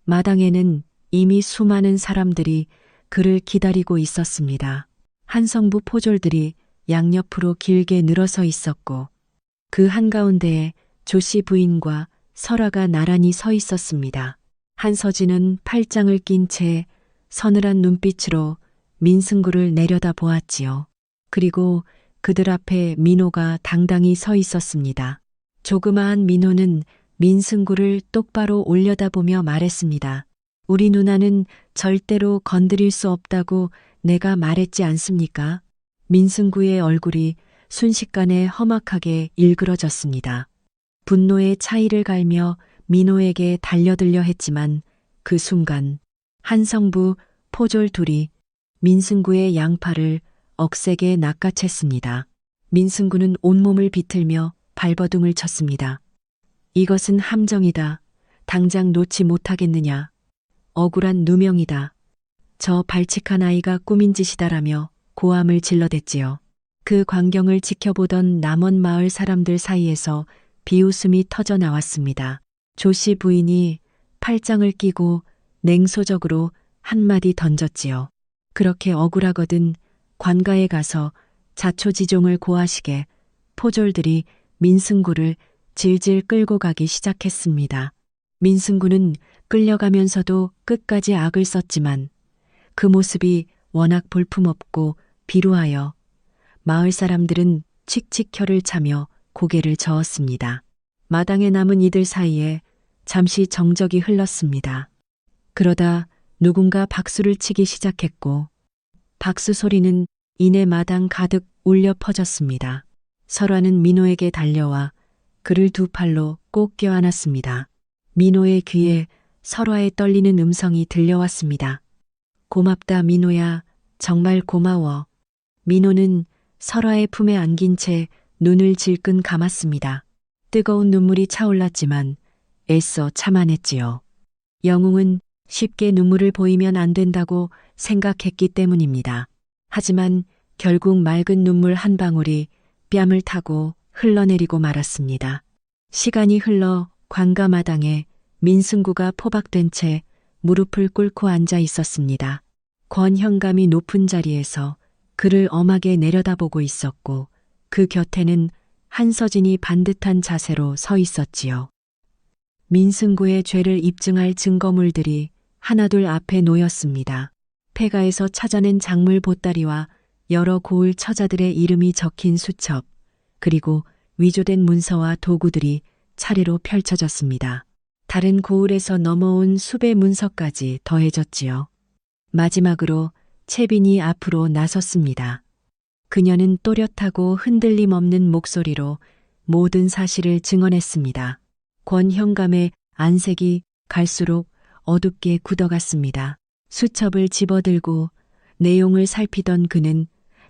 마당에는 이미 수많은 사람들이 그를 기다리고 있었습니다. 한성부 포졸들이 양옆으로 길게 늘어서 있었고 그 한가운데에 조씨 부인과 설화가 나란히 서 있었습니다. 한서진은 팔짱을 낀 채 서늘한 눈빛으로 민승구를 내려다 보았지요. 그리고 그들 앞에 민호가 당당히 서 있었습니다. 조그마한 민호는 민승구를 똑바로 올려다보며 말했습니다. 우리 누나는 절대로 건드릴 수 없다고 내가 말했지 않습니까? 민승구의 얼굴이 순식간에 험악하게 일그러졌습니다. 분노의 차이를 갈며 민호에게 달려들려 했지만 그 순간 한성부 포졸 둘이 민승구의 양팔을 억세게 낚아챘습니다. 민승구는 온몸을 비틀며 발버둥을 쳤습니다. 이것은 함정이다. 당장 놓지 못하겠느냐. 억울한 누명이다. 저 발칙한 아이가 꾸민 짓이다라며 고함을 질러댔지요. 그 광경을 지켜보던 남원 마을 사람들 사이에서 비웃음이 터져 나왔습니다. 조씨 부인이 팔짱을 끼고 냉소적으로 한마디 던졌지요. 그렇게 억울하거든 관가에 가서 자초지종을 고하시게. 포졸들이 민승구를 질질 끌고 가기 시작했습니다. 민승구는 끌려가면서도 끝까지 악을 썼지만 그 모습이 워낙 볼품없고 비루하여 마을 사람들은 칙칙 혀를 차며 고개를 저었습니다. 마당에 남은 이들 사이에 잠시 정적이 흘렀습니다. 그러다 누군가 박수를 치기 시작했고 박수 소리는 이내 마당 가득 울려 퍼졌습니다. 설화는 민호에게 달려와 그를 두 팔로 꼭 껴안았습니다. 민호의 귀에 설화의 떨리는 음성이 들려왔습니다. 고맙다 민호야. 정말 고마워. 민호는 설화의 품에 안긴 채 눈을 질끈 감았습니다. 뜨거운 눈물이 차올랐지만 애써 참아냈지요. 영웅은 쉽게 눈물을 보이면 안 된다고 생각했기 때문입니다. 하지만 결국 맑은 눈물 한 방울이 뺨을 타고 흘러내리고 말았습니다. 시간이 흘러 관가마당에 민승구가 포박된 채 무릎을 꿇고 앉아 있었습니다. 권현감이 높은 자리에서 그를 엄하게 내려다보고 있었고 그 곁에는 한서진이 반듯한 자세로 서 있었지요. 민승구의 죄를 입증할 증거물들이 하나둘 앞에 놓였습니다. 폐가에서 찾아낸 작물 보따리와 여러 고을 처자들의 이름이 적힌 수첩, 그리고 위조된 문서와 도구들이 차례로 펼쳐졌습니다. 다른 고을에서 넘어온 수배 문서까지 더해졌지요. 마지막으로 채빈이 앞으로 나섰습니다. 그녀는 또렷하고 흔들림 없는 목소리로 모든 사실을 증언했습니다. 권현감의 안색이 갈수록 어둡게 굳어갔습니다. 수첩을 집어들고 내용을 살피던 그는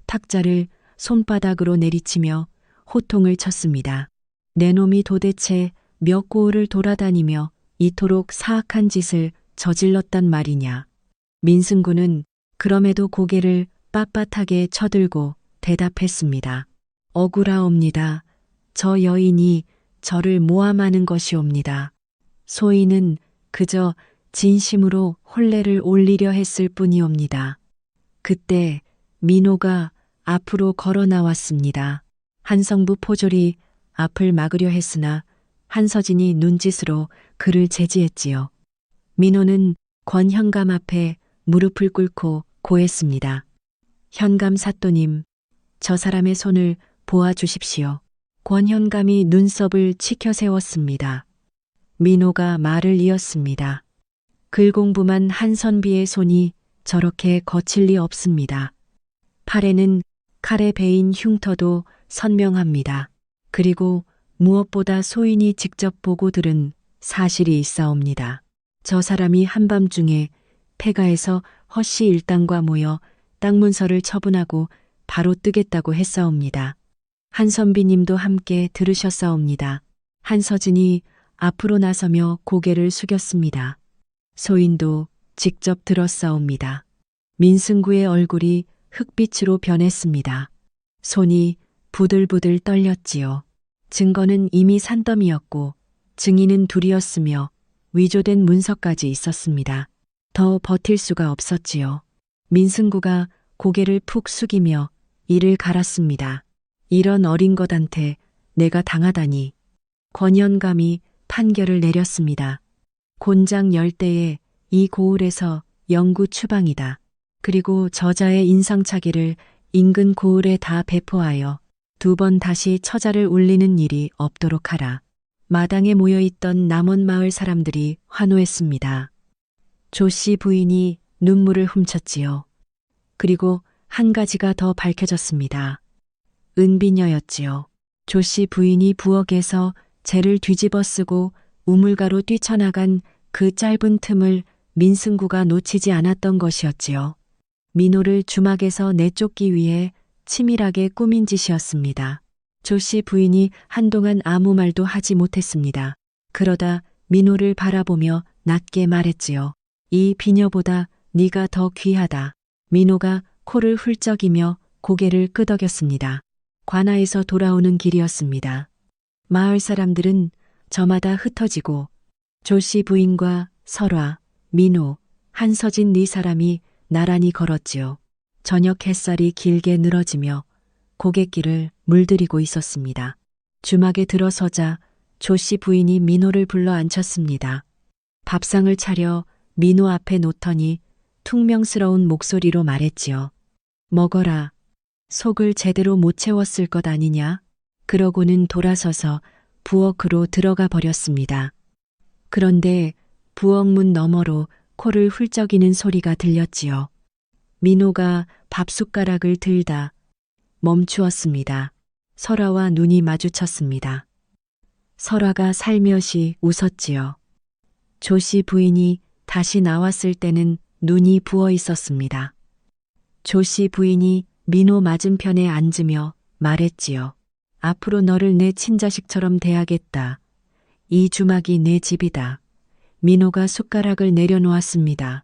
탁자를 손바닥으로 내리치며 호통을 쳤습니다. 내 놈이 도대체 몇 고을을 돌아다니며 이토록 사악한 짓을 저질렀단 말이냐. 민승구는 그럼에도 고개를 빳빳하게 쳐들고 대답했습니다. 억울하옵니다. 저 여인이 저를 모함하는 것이옵니다. 소인은 그저 진심으로 혼례를 올리려 했을 뿐이옵니다. 그때 민호가 앞으로 걸어 나왔습니다. 한성부 포졸이 앞을 막으려 했으나 한서진이 눈짓으로 그를 제지했지요. 민호는 권현감 앞에 무릎을 꿇고 고했습니다. 현감 사또님, 저 사람의 손을 보아주십시오. 권현감이 눈썹을 치켜 세웠습니다. 민호가 말을 이었습니다. 글공부만 한선비의 손이 저렇게 거칠 리 없습니다. 팔에는 칼에 베인 흉터도 선명합니다. 그리고 무엇보다 소인이 직접 보고 들은 사실이 있사옵니다. 저 사람이 한밤중에 폐가에서 허씨 일당과 모여 땅 문서를 처분하고 바로 뜨겠다고 했사옵니다. 한선비님도 함께 들으셨사옵니다. 한서진이 앞으로 나서며 고개를 숙였습니다. 소인도 직접 들었사옵니다. 민승구의 얼굴이 흑빛으로 변했습니다. 손이 부들부들 떨렸지요. 증거는 이미 산더미였고 증인은 둘이었으며 위조된 문서까지 있었습니다. 더 버틸 수가 없었지요. 민승구가 고개를 푹 숙이며 이를 갈았습니다. 이런 어린 것한테 내가 당하다니. 권현감이 판결을 내렸습니다. 곤장 열대에 이 고을에서 영구 추방이다. 그리고 저자의 인상착의를 인근 고을에 다 배포하여 2번 다시 처자를 울리는 일이 없도록 하라. 마당에 모여있던 남원마을 사람들이 환호했습니다. 조씨 부인이 눈물을 훔쳤지요. 그리고 한 가지가 더 밝혀졌습니다. 은비녀였지요. 조씨 부인이 부엌에서 재를 뒤집어 쓰고 우물가로 뛰쳐나간 그 짧은 틈을 민승구가 놓치지 않았던 것이었지요. 민호를 주막에서 내쫓기 위해 치밀하게 꾸민 짓이었습니다. 조씨 부인이 한동안 아무 말도 하지 못했습니다. 그러다 민호를 바라보며 낮게 말했지요. 이 비녀보다 네가 더 귀하다. 민호가 코를 훌쩍이며 고개를 끄덕였습니다. 관아에서 돌아오는 길이었습니다. 마을 사람들은 저마다 흩어지고 조씨 부인과 설화, 민호, 한서진 네 사람이 나란히 걸었지요. 저녁 햇살이 길게 늘어지며 고갯길을 물들이고 있었습니다. 주막에 들어서자 조씨 부인이 민호를 불러 앉혔습니다. 밥상을 차려 민호 앞에 놓더니 퉁명스러운 목소리로 말했지요. 먹어라. 속을 제대로 못 채웠을 것 아니냐? 그러고는 돌아서서 부엌으로 들어가 버렸습니다. 그런데 부엌 문 너머로 코를 훌쩍이는 소리가 들렸지요. 민호가 밥숟가락을 들다 멈추었습니다. 설화와 눈이 마주쳤습니다. 설화가 살며시 웃었지요. 조씨 부인이 다시 나왔을 때는 눈이 부어 있었습니다. 조씨 부인이 민호 맞은편에 앉으며 말했지요. 앞으로 너를 내 친자식처럼 대하겠다. 이 주막이 내 집이다. 민호가 숟가락을 내려놓았습니다.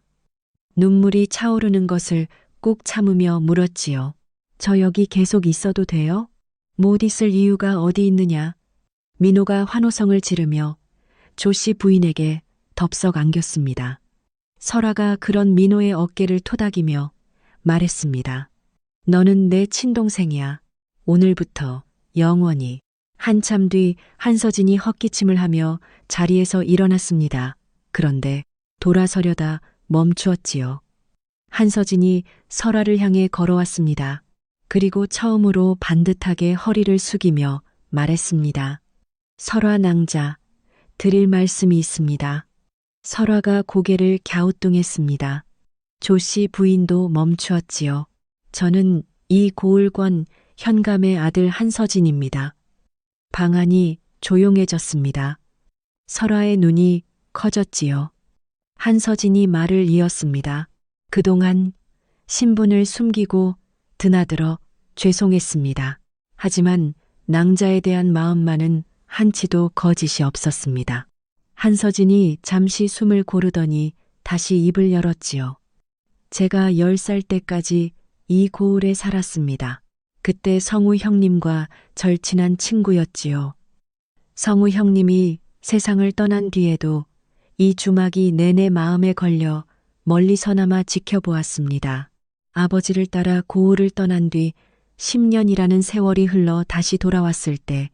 눈물이 차오르는 것을 꾹 참으며 물었지요. 저 여기 계속 있어도 돼요? 못 있을 이유가 어디 있느냐. 민호가 환호성을 지르며 조씨 부인에게 덥석 안겼습니다. 설아가 그런 민호의 어깨를 토닥이며 말했습니다. 너는 내 친동생이야. 오늘부터 영원히. 한참 뒤 한서진이 헛기침을 하며 자리에서 일어났습니다. 그런데 돌아서려다 멈추었지요. 한서진이 설아를 향해 걸어왔습니다. 그리고 처음으로 반듯하게 허리를 숙이며 말했습니다. 설아 낭자, 드릴 말씀이 있습니다. 설아가 고개를 갸우뚱했습니다. 조씨 부인도 멈추었지요. 저는 이 고을권 현감의 아들 한서진입니다. 방안이 조용해졌습니다. 설아의 눈이 커졌지요. 한서진이 말을 이었습니다. 그동안 신분을 숨기고 드나들어 죄송했습니다. 하지만 낭자에 대한 마음만은 한치도 거짓이 없었습니다. 한서진이 잠시 숨을 고르더니 다시 입을 열었지요. 제가 10살 때까지 이 고을에 살았습니다. 그때 성우 형님과 절친한 친구였지요. 성우 형님이 세상을 떠난 뒤에도 이 주막이 내내 마음에 걸려 멀리서나마 지켜보았습니다. 아버지를 따라 고을을 떠난 뒤 10년이라는 세월이 흘러 다시 돌아왔을 때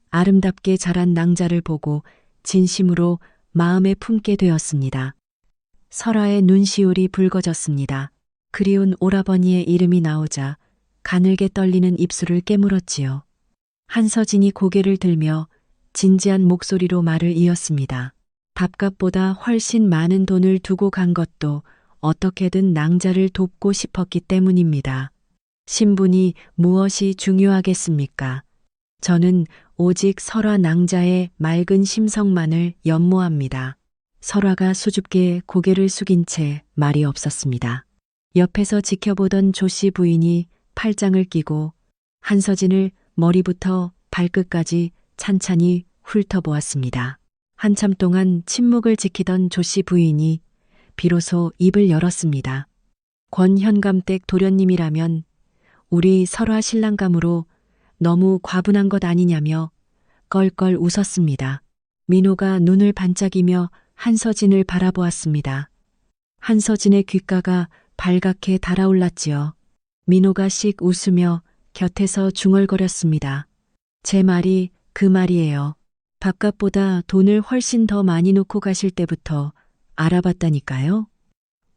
아름답게 자란 낭자를 보고 진심으로 마음에 품게 되었습니다. 설아의 눈시울이 붉어졌습니다. 그리운 오라버니의 이름이 나오자 가늘게 떨리는 입술을 깨물었지요. 한서진이 고개를 들며 진지한 목소리로 말을 이었습니다. 밥값보다 훨씬 많은 돈을 두고 간 것도 어떻게든 낭자를 돕고 싶었기 때문입니다. 신분이 무엇이 중요하겠습니까? 저는 오직 설아 낭자의 맑은 심성만을 연모합니다. 설아가 수줍게 고개를 숙인 채 말이 없었습니다. 옆에서 지켜보던 조씨 부인이 팔짱을 끼고 한서진을 머리부터 발끝까지 찬찬히 훑어보았습니다. 한참 동안 침묵을 지키던 조씨 부인이 비로소 입을 열었습니다. 권현감댁 도련님이라면 우리 설아 신랑감으로 너무 과분한 것 아니냐며 껄껄 웃었습니다. 민호가 눈을 반짝이며 한서진을 바라보았습니다. 한서진의 귓가가 발갛게 달아올랐지요. 민호가 씩 웃으며 곁에서 중얼거렸습니다. 제 말이 그 말이에요. 밥값보다 돈을 훨씬 더 많이 놓고 가실 때부터 알아봤다니까요.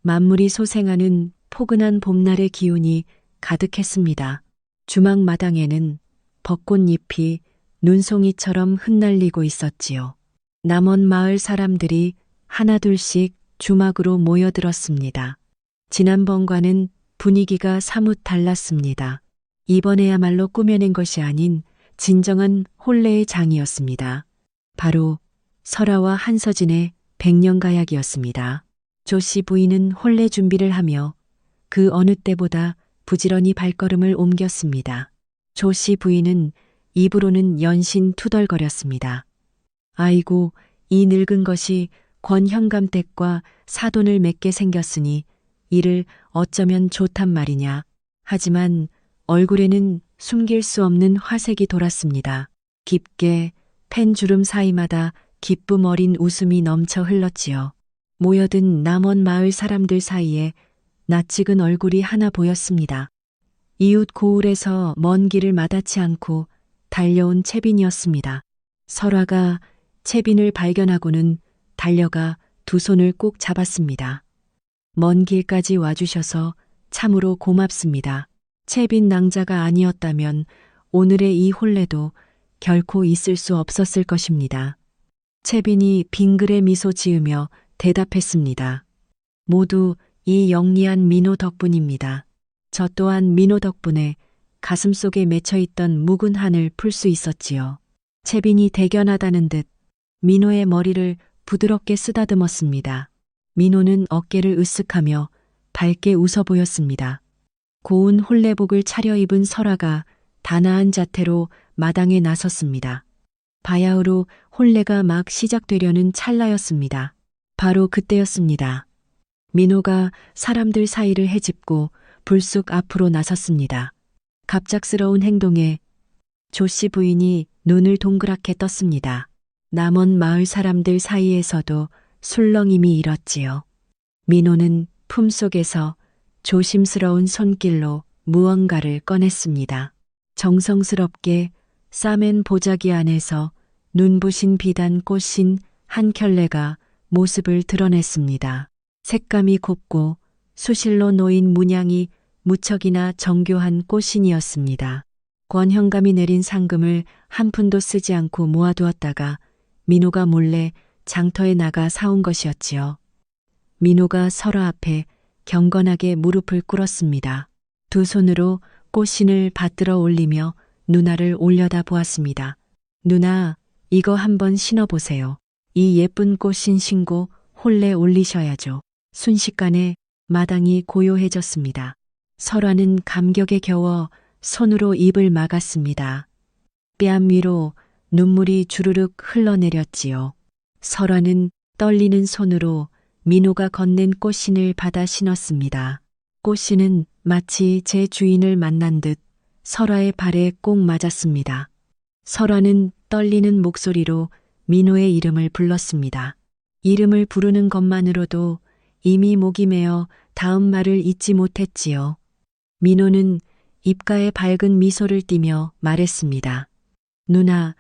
만물이 소생하는 포근한 봄날의 기운이 가득했습니다. 주막 마당에는 벚꽃잎이 눈송이처럼 흩날리고 있었지요. 남원 마을 사람들이 하나둘씩 주막으로 모여들었습니다. 지난번과는 분위기가 사뭇 달랐습니다. 이번에야말로 꾸며낸 것이 아닌 진정한 혼례의 장이었습니다. 바로 설아와 한서진의 백년가약이었습니다. 조씨 부인은 혼례 준비를 하며 그 어느 때보다 부지런히 발걸음을 옮겼습니다. 조씨 부인은 입으로는 연신 투덜거렸습니다. 아이고, 이 늙은 것이 권현감 댁과 사돈을 맺게 생겼으니 이를 어쩌면 좋단 말이냐. 하지만 얼굴에는 숨길 수 없는 화색이 돌았습니다. 깊게 펜주름 사이마다 기쁨 어린 웃음이 넘쳐 흘렀지요. 모여든 남원 마을 사람들 사이에 낯익은 얼굴이 하나 보였습니다. 이웃 고을에서 먼 길을 마다치 않고 달려온 채빈이었습니다. 설아가 채빈을 발견하고는 달려가 두 손을 꼭 잡았습니다. 먼 길까지 와주셔서 참으로 고맙습니다. 채빈 낭자가 아니었다면 오늘의 이 혼례도 결코 있을 수 없었을 것입니다. 채빈이 빙그레 미소 지으며 대답했습니다. 모두 이 영리한 민호 덕분입니다. 저 또한 민호 덕분에 가슴속에 맺혀있던 묵은 한을 풀 수 있었지요. 채빈이 대견하다는 듯 민호의 머리를 부드럽게 쓰다듬었습니다. 민호는 어깨를 으쓱하며 밝게 웃어 보였습니다. 고운 혼례복을 차려입은 설아가 단아한 자태로 마당에 나섰습니다. 바야흐로 혼례가 막 시작되려는 찰나였습니다. 바로 그때였습니다. 민호가 사람들 사이를 헤집고 불쑥 앞으로 나섰습니다. 갑작스러운 행동에 조씨 부인이 눈을 동그랗게 떴습니다. 남원 마을 사람들 사이에서도 술렁임이 일었지요. 민호는 품속에서 조심스러운 손길로 무언가를 꺼냈습니다. 정성스럽게 싸맨 보자기 안에서 눈부신 비단 꽃신 한 켤레가 모습을 드러냈습니다. 색감이 곱고 수실로 놓인 문양이 무척이나 정교한 꽃신이었습니다. 권형감이 내린 상금을 한 푼도 쓰지 않고 모아두었다가 민호가 몰래 장터에 나가 사온 것이었지요. 민호가 설화 앞에 경건하게 무릎을 꿇었습니다. 두 손으로 꽃신을 받들어 올리며 누나를 올려다 보았습니다. 누나, 이거 한번 신어보세요. 이 예쁜 꽃신 신고 홀레 올리셔야죠. 순식간에 마당이 고요해졌습니다. 설화는 감격에 겨워 손으로 입을 막았습니다. 뺨 위로 눈물이 주르륵 흘러내렸지요. 설화는 떨리는 손으로 민호가 건넨 꽃신을 받아 신었습니다. 꽃신은 마치 제 주인을 만난 듯 설화의 발에 꼭 맞았습니다. 설화는 떨리는 목소리로 민호의 이름을 불렀습니다. 이름을 부르는 것만으로도 이미 목이 메어 다음 말을 잊지 못했지요. 민호는 입가에 밝은 미소를 띠며 말했습니다. 누나,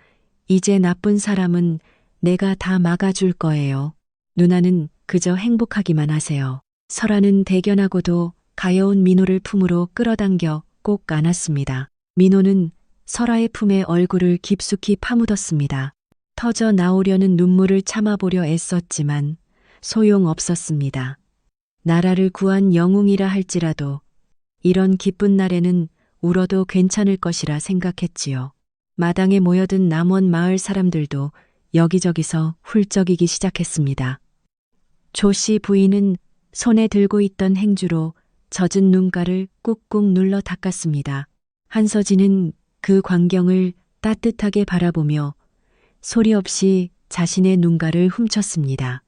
이제 나쁜 사람은 내가 다 막아줄 거예요. 누나는 그저 행복하기만 하세요. 설화는 대견하고도 가여운 민호를 품으로 끌어당겨 꼭 안았습니다. 민호는 설화의 품에 얼굴을 깊숙이 파묻었습니다. 터져 나오려는 눈물을 참아보려 애썼지만 소용없었습니다. 나라를 구한 영웅이라 할지라도 이런 기쁜 날에는 울어도 괜찮을 것이라 생각했지요. 마당에 모여든 남원 마을 사람들도 여기저기서 훌쩍이기 시작했습니다. 조씨 부인은 손에 들고 있던 행주로 젖은 눈가를 꾹꾹 눌러 닦았습니다. 한서진은 그 광경을 따뜻하게 바라보며 소리 없이 자신의 눈가를 훔쳤습니다.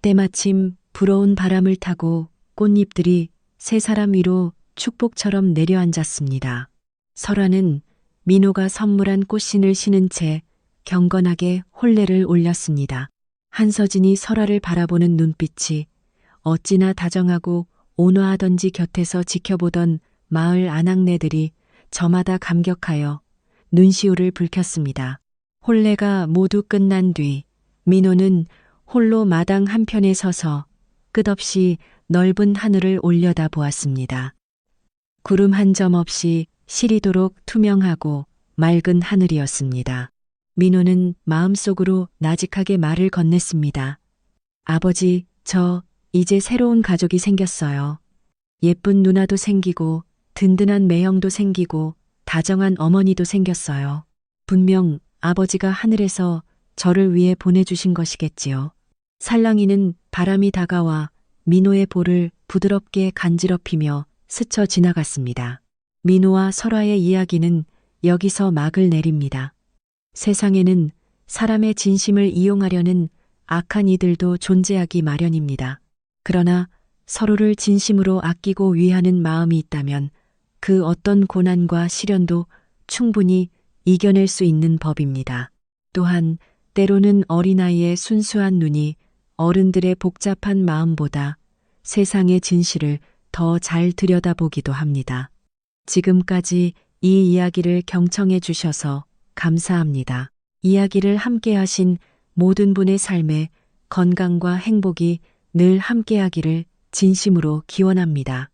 때마침 불어온 바람을 타고 꽃잎들이 세 사람 위로 축복처럼 내려앉았습니다. 설화는 민호가 선물한 꽃신을 신은 채 경건하게 홀레를 올렸습니다. 한서진이 설화를 바라보는 눈빛이 어찌나 다정하고 온화하던지 곁에서 지켜보던 마을 아낙네들이 저마다 감격하여 눈시울을 붉혔습니다. 홀레가 모두 끝난 뒤 민호는 홀로 마당 한편에 서서 끝없이 넓은 하늘을 올려다 보았습니다. 구름 한 점 없이 시리도록 투명하고 맑은 하늘이었습니다. 민호는 마음속으로 나직하게 말을 건넸습니다. 아버지, 저 이제 새로운 가족이 생겼어요. 예쁜 누나도 생기고 든든한 매형도 생기고 다정한 어머니도 생겼어요. 분명 아버지가 하늘에서 저를 위해 보내주신 것이겠지요. 살랑이는 바람이 다가와 민호의 볼을 부드럽게 간지럽히며 스쳐 지나갔습니다. 민호와 설화의 이야기는 여기서 막을 내립니다. 세상에는 사람의 진심을 이용하려는 악한 이들도 존재하기 마련입니다. 그러나 서로를 진심으로 아끼고 위하는 마음이 있다면 그 어떤 고난과 시련도 충분히 이겨낼 수 있는 법입니다. 또한 때로는 어린아이의 순수한 눈이 어른들의 복잡한 마음보다 세상의 진실을 더 잘 들여다보기도 합니다. 지금까지 이 이야기를 경청해 주셔서 감사합니다. 이야기를 함께 하신 모든 분의 삶에 건강과 행복이 늘 함께하기를 진심으로 기원합니다.